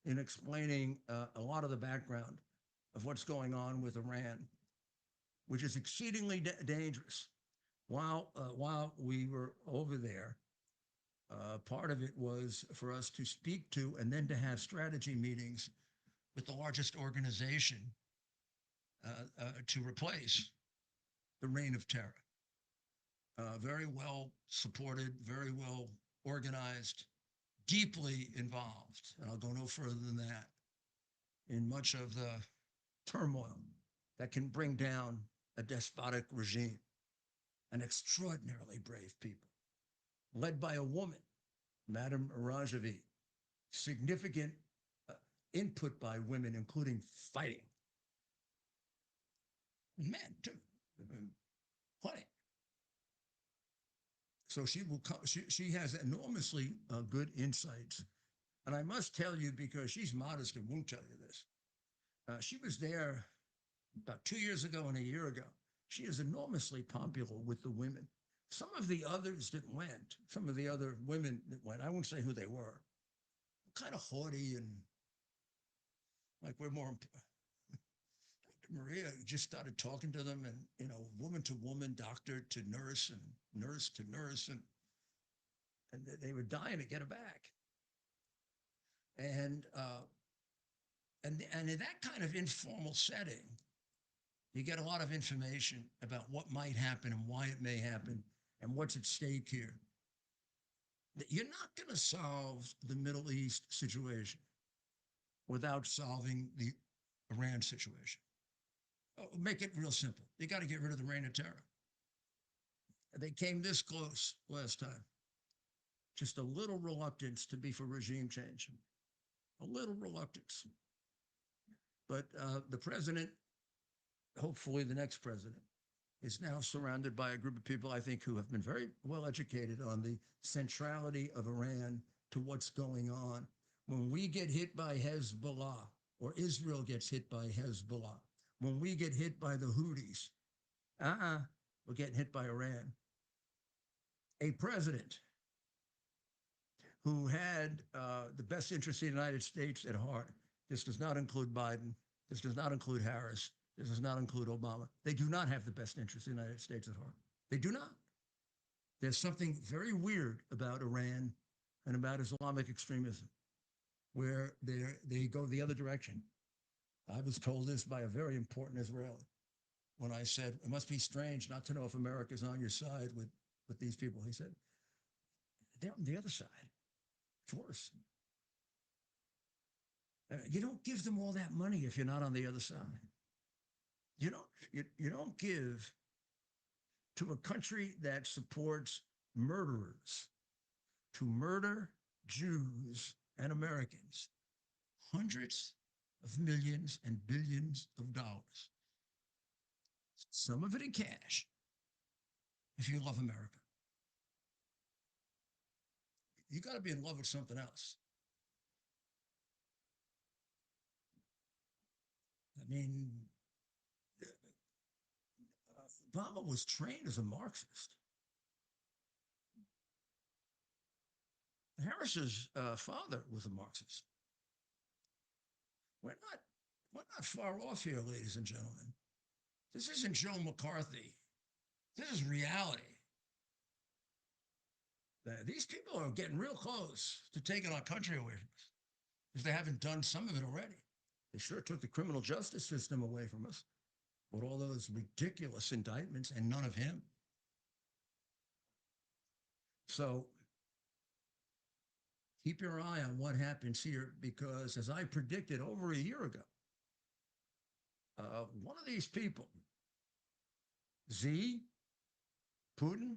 in explaining a lot of the background of what's going on with Iran, which is exceedingly dangerous. While we were over there, part of it was for us to speak to and then to have strategy meetings with the largest organization to replace the reign of terror. Very well supported, very well organized, deeply involved, and I'll go no further than that, in much of the turmoil that can bring down a despotic regime. and extraordinarily brave people, led by a woman, Madame Rajavi, significant input by women, including fighting. Men, too. Plenty. So she will come, she has enormously good insights. And I must tell you, because she's modest and won't tell you this, she was there about 2 years ago and a year ago. She is enormously popular with the women. Some of the others that went, some of the other women that went, I won't say who they were, kind of haughty and like we're more. Maria just started talking to them, and woman to woman, doctor to nurse, and nurse to nurse, and they were dying to get her back. And in that kind of informal setting, you get a lot of information about what might happen and why it may happen and what's at stake here. You're not going to solve the Middle East situation without solving the Iran situation. Make it real simple. You got to get rid of the reign of terror. They came this close last time. Just a little reluctance to be for regime change. A little reluctance. But the president, hopefully the next president, is now surrounded by a group of people, I think, who have been very well educated on the centrality of Iran to what's going on. When we get hit by Hezbollah, or Israel gets hit by Hezbollah, when we get hit by the Houthis, we're getting hit by Iran. A president who had the best interest of the United States at heart. This does not include Biden. This does not include Harris. This does not include Obama. They do not have the best interest of the United States at heart. They do not. There's something very weird about Iran and about Islamic extremism, where they go the other direction. I was told this by a very important Israeli when I said, it must be strange not to know if America's on your side with these people. He said, they're on the other side. It's worse. You don't give them all that money if you're not on the other side. You don't give to a country that supports murderers to murder Jews and Americans hundreds of millions and billions of dollars. Some of it in cash, if you love America. You got to be in love with something else. I mean, Obama was trained as a Marxist. Harris's father was a Marxist. We're not far off here, ladies and gentlemen. This isn't Joe McCarthy. This is reality. These people are getting real close to taking our country away from us, if they haven't done some of it already. They sure took the criminal justice system away from us with all those ridiculous indictments and none of him. So keep your eye on what happens here, because as I predicted over a year ago, one of these people, Z, Putin,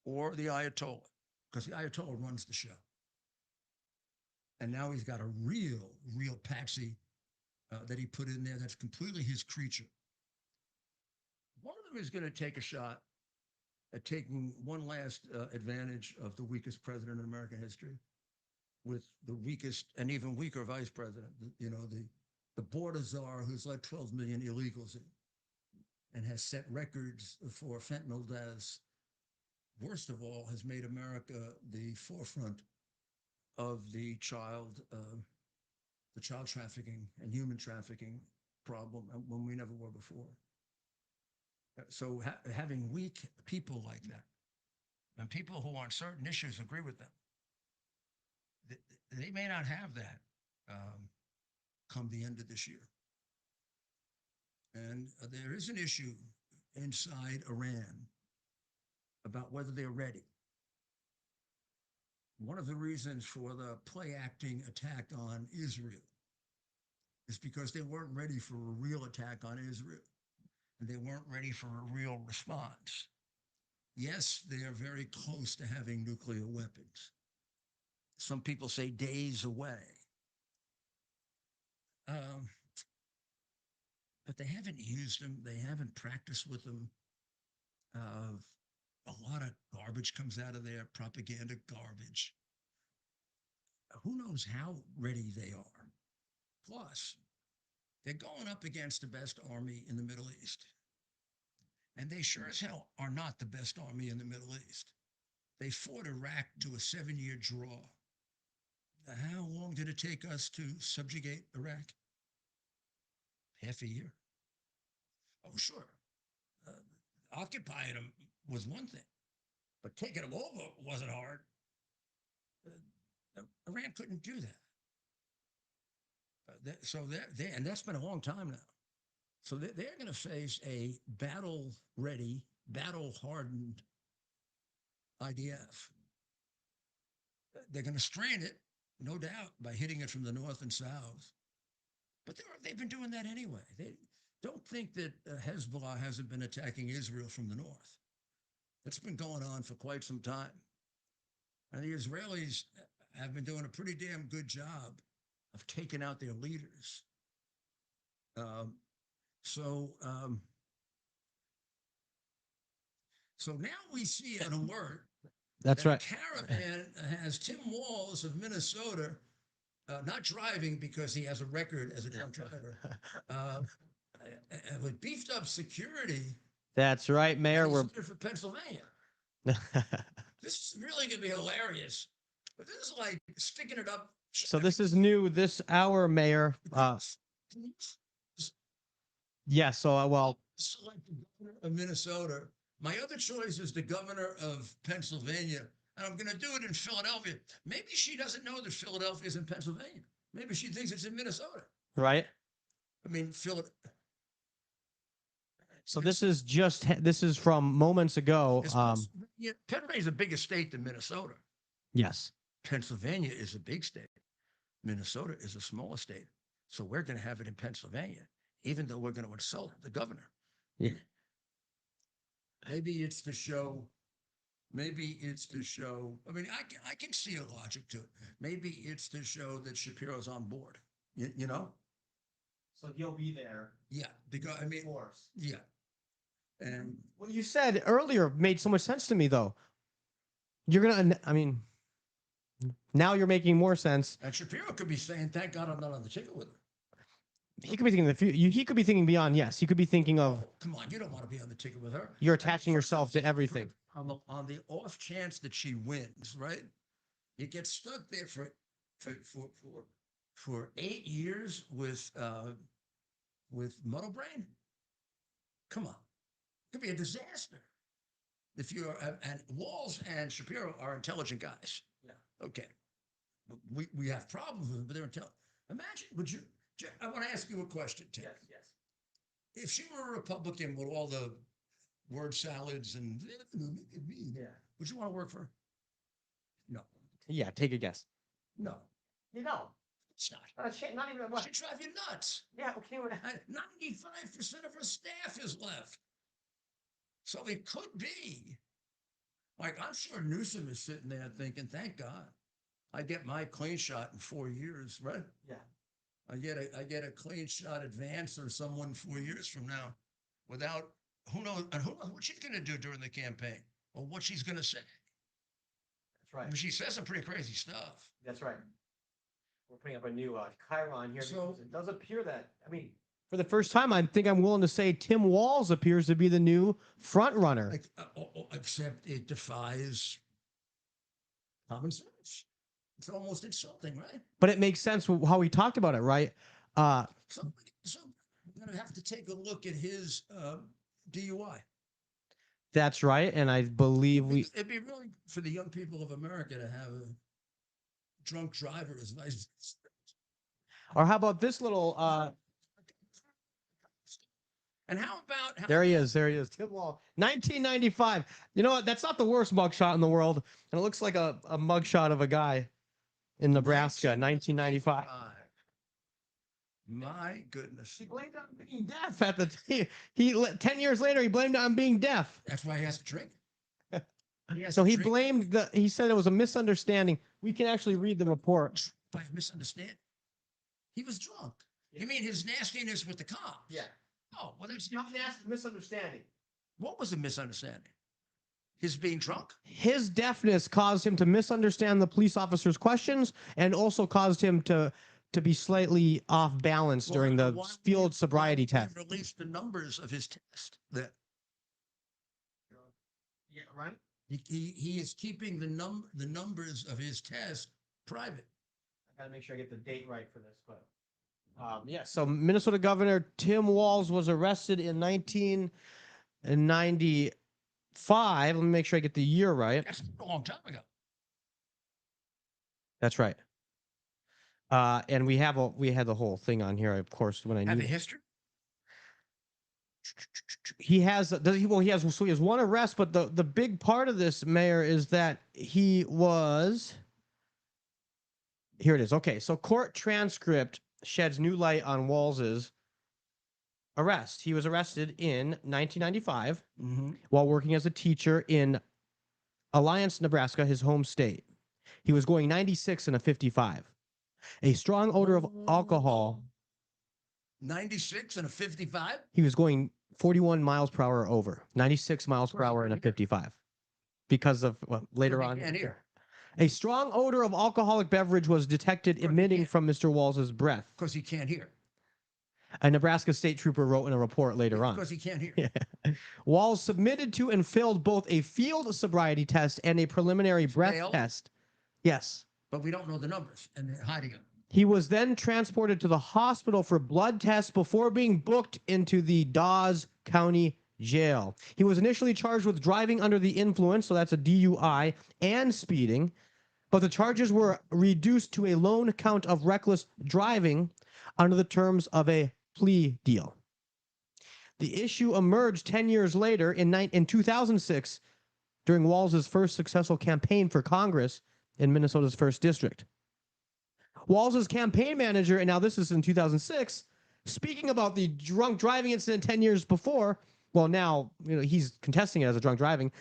or the Ayatollah, because the Ayatollah runs the show. And now he's got a real patsy that he put in there that's completely his creature. One of them is going to take a shot at taking one last advantage of the weakest president in American history with the weakest and even weaker vice president, the border czar who's let 12 million illegals in and has set records for fentanyl deaths. Worst of all, has made America the forefront of the child trafficking and human trafficking problem when we never were before. So having weak people like that, and people who on certain issues agree with them, they may not have that come the end of this year. And there is an issue inside Iran about whether they're ready. One of the reasons for the play-acting attack on Israel is because they weren't ready for a real attack on Israel. They weren't ready for a real response. Yes, they are very close to having nuclear weapons. Some people say days away. Um, but they haven't used them. They haven't practiced with them. A lot of garbage comes out of there, propaganda garbage. Who knows how ready they are? Plus, they're going up against the best army in the Middle East. And they sure as hell are not the best army in the Middle East. They fought Iraq to a 7-year draw. How long did it take us to subjugate Iraq? Half a year. Oh, sure. Occupying them was one thing, but taking them over wasn't hard. Iran couldn't do that. And that's been a long time now. So they're going to face a battle-ready, battle-hardened IDF. They're going to strain it, no doubt, by hitting it from the north and south. But they've been doing that anyway. They don't think that Hezbollah hasn't been attacking Israel from the north. That's been going on for quite some time. And the Israelis have been doing a pretty damn good job of taking out their leaders. So now we see an alert. That's that right. A caravan has Tim Walz of Minnesota not driving because he has a record as a drunk driver, with beefed up security. That's right, Mayor. We're We're looking for Pennsylvania. This is really going to be hilarious. But this is like sticking it up. so this is new this hour, Mayor. Yeah. So well, Select the governor of Minnesota. My other choice is the governor of Pennsylvania, and I'm going to do it in Philadelphia. Maybe she doesn't know that Philadelphia is in Pennsylvania. Maybe she thinks it's in Minnesota. right. I mean, Philadelphia. So this is from moments ago. Pennsylvania is a bigger state than Minnesota. Yes. Pennsylvania is a big state. Minnesota is a smaller state. So we're going to have it in Pennsylvania, even though we're going to insult the governor. Yeah. Maybe it's to show. Maybe it's to show. I mean, I can see a logic to it. Maybe it's to show that Shapiro's on board. You know? So he'll be there. Yeah, because I mean, Force. yeah. And What you said earlier made so much sense to me, though. You're gonna. I mean, now you're making more sense. and Shapiro could be saying, "Thank God I'm not on the ticket with her." He could be thinking the future. He could be thinking beyond. Yes, he could be thinking of. Come on, you don't want to be on the ticket with her. You're attaching yourself to everything. On the off chance that she wins, right? You get stuck there for 8 years with muddle brain. Come on, it could be a disaster. If you're and Walz and Shapiro are intelligent guys. Yeah. Okay. We have problems with them, but they're intelligent. Imagine, would you? I want to ask you a question, Ted. Yes, yes. If she were a Republican with all the word salads and Yeah. would you want to work for her? No, Yeah. Take a guess. no, You know, it's not. not even She'd drive you nuts. Yeah, okay. 95% of her staff is left. So it could be. Like, I'm sure Newsom is sitting there thinking, thank God, I get my clean shot in 4 years, right? Yeah. I get a clean shot at Vance or someone 4 years from now without, who knows what she's going to do during the campaign or what she's going to say. That's right. I mean, she says some pretty crazy stuff. That's right. We're putting up a new chyron here So- because it does appear that, I mean, For the first time, I think I'm willing to say Tim Walz appears to be the new front runner. Like, except it defies common sense. It's almost insulting, right? But it makes sense how he talked about it, right? So I'm going to have to take a look at his DUI. That's right. And I believe It'd be really for the young people of America to have a drunk driver as vice. or how about this little, And how about there he is. Tim Walz, 1995. You know what? That's not the worst mugshot in the world. And it looks like a mugshot of a guy in Nebraska, 1995. My goodness. He blamed it on being deaf at the time. 10 years later, he blamed it on being deaf. That's why he has to drink. So he blamed he said it was a misunderstanding. We can actually read the report. By misunderstanding. He was drunk. You mean his nastiness with the cops? Yeah. Oh, well, that's Not nasty, misunderstanding. what was the misunderstanding? His being drunk? His deafness caused him to misunderstand the police officer's questions and also caused him to be slightly off balance during the field sobriety test. Released the numbers of his test. That Yeah, right. he is keeping the numbers of his test private. I gotta make sure I get the date right for this, but. Yeah. So Minnesota Governor Tim Walz was arrested in 1995. Let me make sure I get the year right. That's a long time ago. That's right. And we had the whole thing on here, of course, when I Have knew a history? he has one arrest, but the big part of this, Mayor, is that he was here it is. Okay, so court transcript sheds new light on Walz's arrest. He was arrested in 1995 while working as a teacher in Alliance, Nebraska, his home state. He was going 96 in a 55. A strong odor of alcohol. 96 and a 55? He was going 41 miles per hour over, 96 miles per hour in a 55 because of later on. Can't hear. A strong odor of alcoholic beverage was detected emitting from Mr. Walz's breath. Because he can't hear. A Nebraska state trooper wrote in a report later on. Because he can't hear. Yeah. Walz submitted to and failed both a field sobriety test and a preliminary breath Failed? test. Yes. But we don't know the numbers, and they're hiding them. He was then transported to the hospital for blood tests before being booked into the Dawes County Jail. He was initially charged with driving under the influence, so that's a DUI, and speeding, but the charges were reduced to a lone count of reckless driving under the terms of a plea deal. The issue emerged 10 years later in 2006 during Walz's first successful campaign for Congress in Minnesota's 1st District. Walz's campaign manager, and now this is in 2006, speaking about the drunk driving incident 10 years before, well, now he's contesting it as a drunk driving.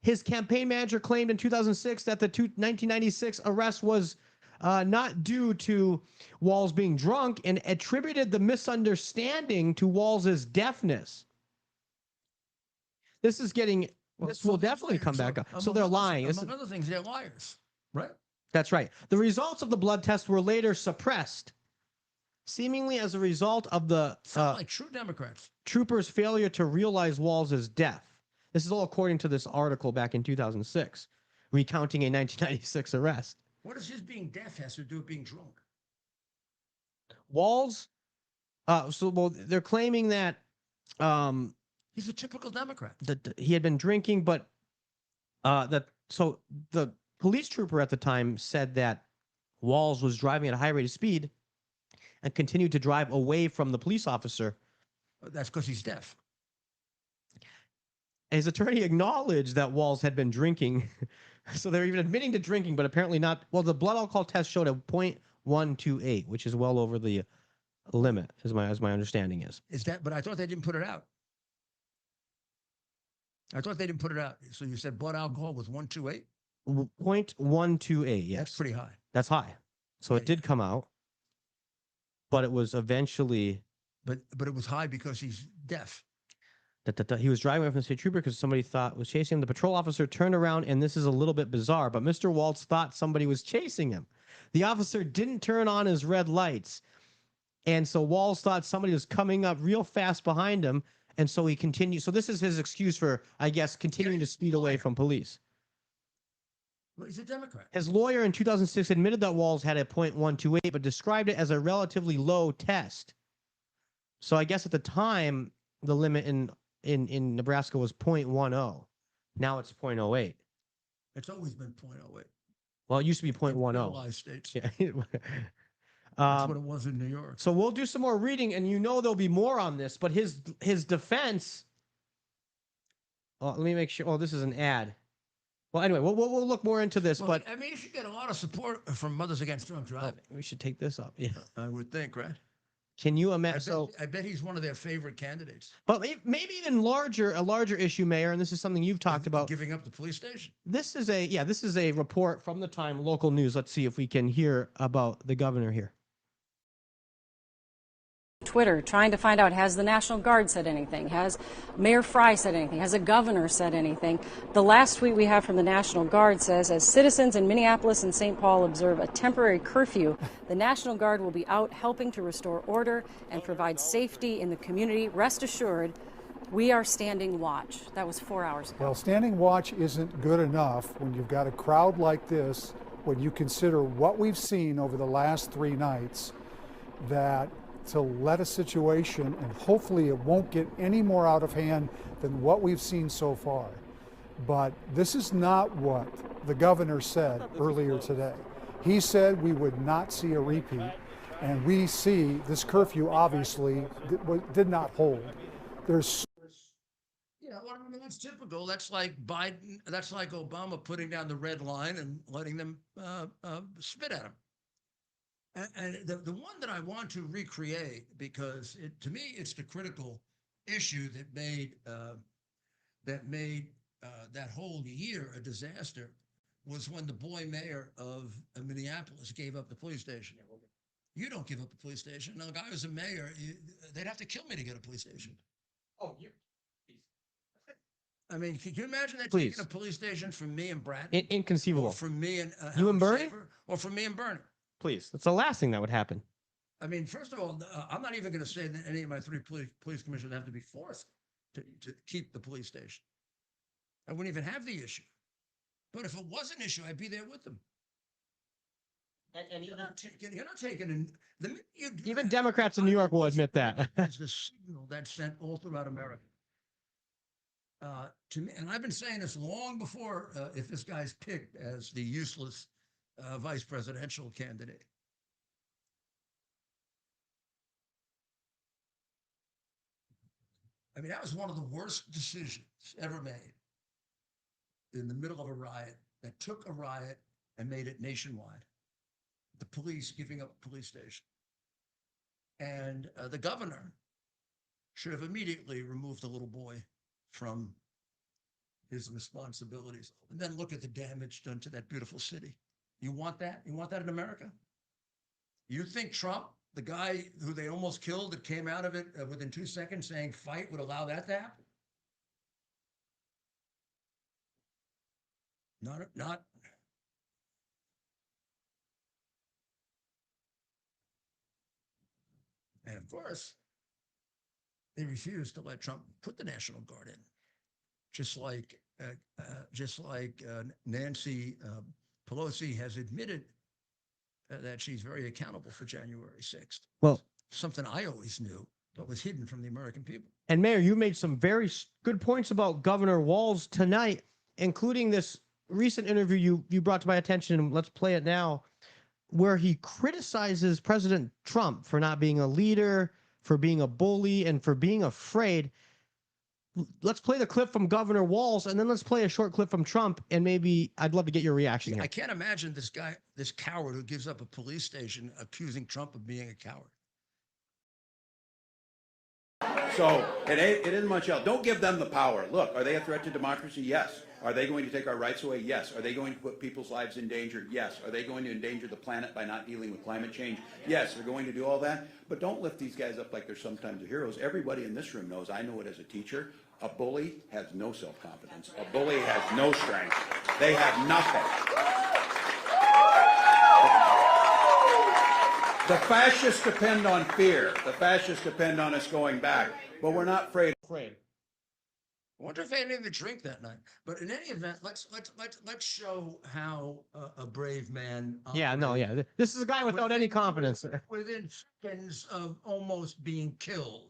His campaign manager claimed in 2006 that the 1996 arrest was not due to Walz being drunk and attributed the misunderstanding to Walz's deafness. This is getting, this will definitely come back up. So they're lying. Among other things, they're liars, right? That's right. The results of the blood test were later suppressed, seemingly as a result of the Sound like true Democrats. troopers' failure to realize Walz's death. This is all according to this article back in 2006, recounting a 1996 arrest. What does his being deaf has to do with being drunk? Walz, they're claiming that He's a typical Democrat. that he had been drinking, but the police trooper at the time said that Walz was driving at a high rate of speed and continued to drive away from the police officer. That's because he's deaf. His attorney acknowledged that Walz had been drinking. So they're even admitting to drinking, but apparently not. Well, the blood alcohol test showed a 0.128, which is well over the limit, as my understanding is. Is that? But I thought they didn't put it out. I thought they didn't put it out. So you said blood alcohol was 128? 0.128, yes. That's pretty high. That's high. So it did come out, but it was eventually. But it was high because he's deaf. He was driving away from the state trooper because somebody thought was chasing him. The patrol officer turned around, and this is a little bit bizarre, but Mr. Walz thought somebody was chasing him. The officer didn't turn on his red lights, and so Walz thought somebody was coming up real fast behind him, and so he continued. So this is his excuse for, I guess, continuing to speed away from police. Well, he's a Democrat. His lawyer in 2006 admitted that Walz had a 0.128, but described it as a relatively low test. So I guess at the time, the limit in Nebraska was 0.10. Now it's 0.08. It's always been 0.08. Well, it used to be 0.10. Civilized states. Yeah. That's what it was in New York. So we'll do some more reading, and there'll be more on this. But his defense. Let me make sure. Oh, this is an ad. Well, anyway, we'll look more into this. Well, but I mean, you should get a lot of support from Mothers Against Drunk Driving. we should take this up. Yeah. I would think, right? Can you imagine? I bet he's one of their favorite candidates. But maybe even a larger issue, Mayor, and this is something you've talked about. Giving up the police station. This is a report from the Time local news. Let's see if we can hear about the governor here. Twitter trying to find out, has the National Guard said anything? Has Mayor Fry said anything? Has a governor said anything? The last tweet we have from the National Guard says, as citizens in Minneapolis and St. Paul observe a temporary curfew, the National Guard will be out helping to restore order and provide safety in the community. Rest assured, we are standing watch. That was 4 hours ago. Well, standing watch isn't good enough when you've got a crowd like this, when you consider what we've seen over the last 3 nights, that to let a situation, and hopefully it won't get any more out of hand than what we've seen so far. But this is not what the governor said earlier today. He said we would not see a repeat, and we see this curfew obviously did not hold. There's Well, I mean, that's typical. That's like Biden. That's like Obama putting down the red line and letting them spit at him. And the one that I want to recreate, because to me it's the critical issue that made that whole year a disaster, was when the boy mayor of Minneapolis gave up the police station. You don't give up a police station. Now, the guy who's a mayor, they'd have to kill me to get a police station. Oh, you. I mean, can you imagine that Please. taking a police station from me and Brad? Inconceivable. Or from me and You and Bernie? Or from me and Bernie? Please. That's the last thing that would happen. I mean, first of all, I'm not even going to say that any of my 3 police commissioners have to be forced to keep the police station. I wouldn't even have the issue. But if it was an issue, I'd be there with them. And You're not taking the minute you do Even that, Democrats in New York will admit that. It's the signal that's sent all throughout America. To me, and I've been saying this long before, if this guy's picked as the useless vice presidential candidate. I mean, that was one of the worst decisions ever made in the middle of a riot, that took a riot and made it nationwide. The police giving up a police station. And the governor should have immediately removed the little boy from his responsibilities. And then look at the damage done to that beautiful city. You want that? You want that in America? You think Trump, the guy who they almost killed, that came out of it within 2 seconds saying fight, would allow that to happen? Not. And of course, they refused to let Trump put the National Guard in, just like Nancy Pelosi has admitted that she's very accountable for January 6th. Well, something I always knew, but was hidden from the American people. And Mayor, you made some very good points about Governor Walz tonight, including this recent interview you brought to my attention, and let's play it now, where he criticizes President Trump for not being a leader, for being a bully, and for being afraid. Let's play the clip from Governor Walz, and then let's play a short clip from Trump, and maybe I'd love to get your reaction here. I can't imagine this guy, this coward who gives up a police station, accusing Trump of being a coward. So it isn't much else. Don't give them the power. Look, are they a threat to democracy? Yes. Are they going to take our rights away? Yes. Are they going to put people's lives in danger? Yes. Are they going to endanger the planet by not dealing with climate change? Yes. They're going to do all that. But don't lift these guys up like they're sometimes the heroes. Everybody in this room knows, I know it as a teacher, a bully has no self-confidence. A bully has no strength. They have nothing. The fascists depend on fear. The fascists depend on us going back. But we're not afraid. I wonder if they didn't even drink that night. But in any event, let's show how a brave man. Yeah, no, yeah. This is a guy without any confidence. Within seconds of almost being killed.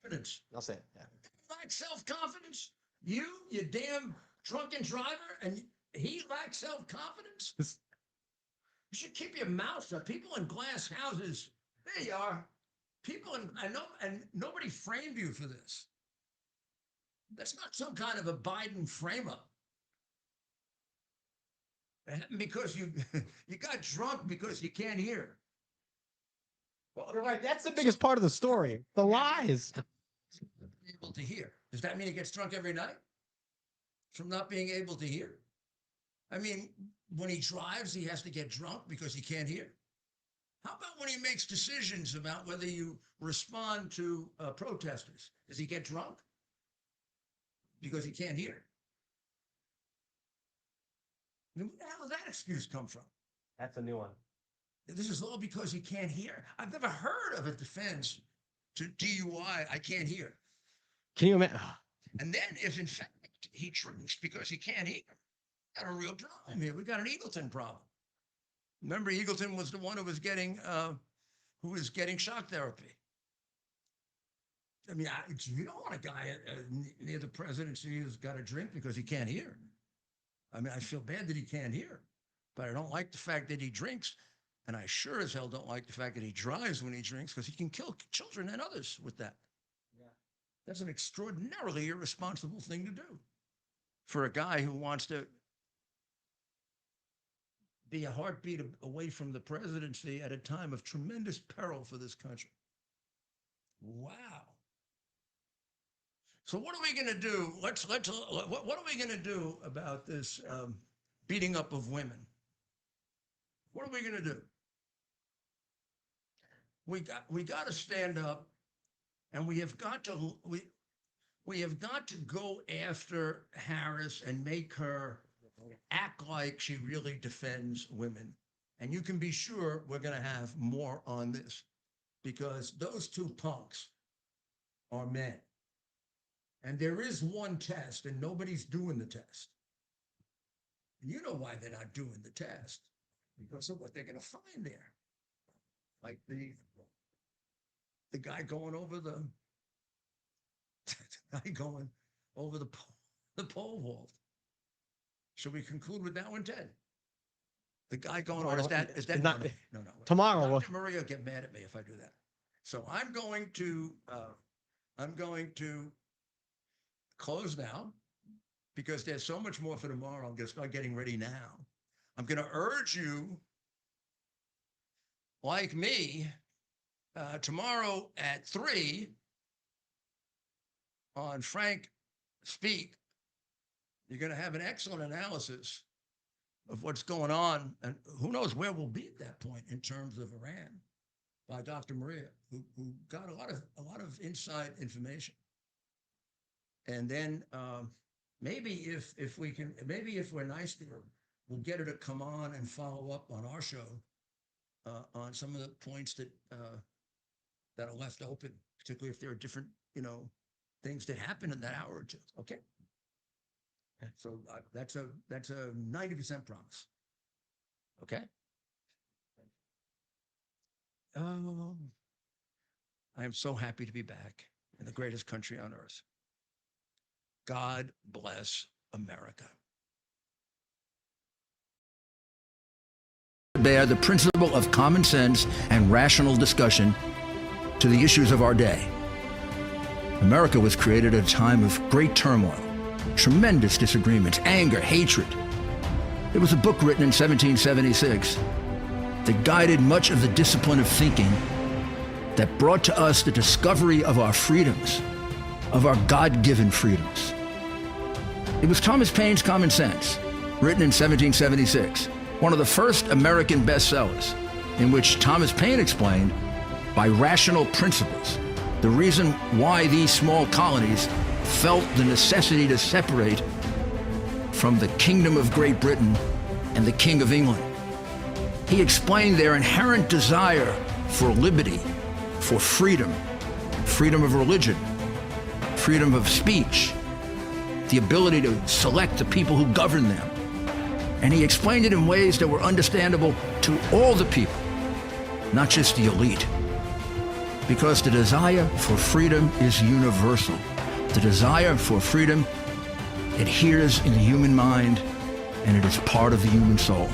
Confidence. I'll say it. Yeah. Lack self-confidence. You damn drunken driver, and he lacks self-confidence. You should keep your mouth shut. People in glass houses, there you are. People and nobody framed you for this. That's not some kind of a Biden frame-up. It happened because you you got drunk because you can't hear. Well, right. That's the biggest part of the story. The lies. Able to hear. Does that mean he gets drunk every night? From not being able to hear? I mean, when he drives, he has to get drunk because he can't hear. How about when he makes decisions about whether you respond to protesters? Does he get drunk? Because he can't hear. Where the hell does that excuse come from? That's a new one. This is all because he can't hear. I've never heard of a defense to DUI, I can't hear. Can you imagine? And then if in fact he drinks because he can't hear, we got a real problem here. We got an Eagleton problem. Remember, Eagleton was the one who was getting shock therapy. I mean, you don't want a guy near the presidency who's got a drink because he can't hear. I mean, I feel bad that he can't hear, but I don't like the fact that he drinks. And I sure as hell don't like the fact that he drives when he drinks because he can kill children and others with that. Yeah. That's an extraordinarily irresponsible thing to do for a guy who wants to be a heartbeat away from the presidency at a time of tremendous peril for this country. Wow. So what are we going to do? What are we going to do about this beating up of women? What are we going to do? We got to stand up, and we have got to go after Harris and make her act like she really defends women. And you can be sure we're going to have more on this because those two punks are men. And there is one test, and nobody's doing the test. And you know why they're not doing the test. Because of what they're going to find there. Like the guy going over the pole vault. Should we conclude with that one, Ted? The guy going over, is that not no. Tomorrow. Dr. Maria will get mad at me if I do that. So I'm going to close now because there's so much more for tomorrow. I'm going to start getting ready now. I'm going to urge you, like me, tomorrow at 3 on Frank Speak, you're going to have an excellent analysis of what's going on, and who knows where we'll be at that point in terms of Iran, by Dr. Maria, who got a lot of inside information. And then maybe if we're nice to her, we'll get her to come on and follow up on our show on some of the points that are left open, particularly if there are different, things that happen in that hour or two. Okay. So that's a 90% promise. Okay. I am so happy to be back in the greatest country on earth. God bless America. Bear the principle of common sense and rational discussion to the issues of our day. America was created at a time of great turmoil, tremendous disagreements, anger, hatred. There was a book written in 1776 that guided much of the discipline of thinking that brought to us the discovery of our freedoms, of our God-given freedoms. It was Thomas Paine's Common Sense, written in 1776, one of the first American bestsellers, in which Thomas Paine explained, by rational principles, the reason why these small colonies felt the necessity to separate from the Kingdom of Great Britain and the King of England. He explained their inherent desire for liberty, for freedom, freedom of religion, freedom of speech, the ability to select the people who govern them. And he explained it in ways that were understandable to all the people, not just the elite. Because the desire for freedom is universal. The desire for freedom adheres in the human mind, and it is part of the human soul.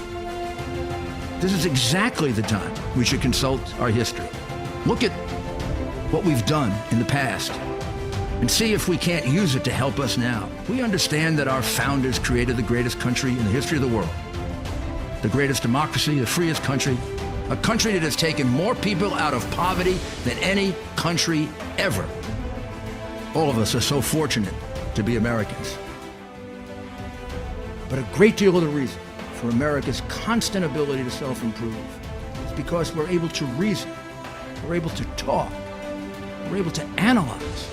This is exactly the time we should consult our history. Look at what we've done in the past and see if we can't use it to help us now. We understand that our founders created the greatest country in the history of the world. the greatest democracy, the freest country, a country that has taken more people out of poverty than any country ever. All of us are so fortunate to be Americans. But a great deal of the reason for America's constant ability to self-improve is because we're able to reason, we're able to talk, we're able to analyze,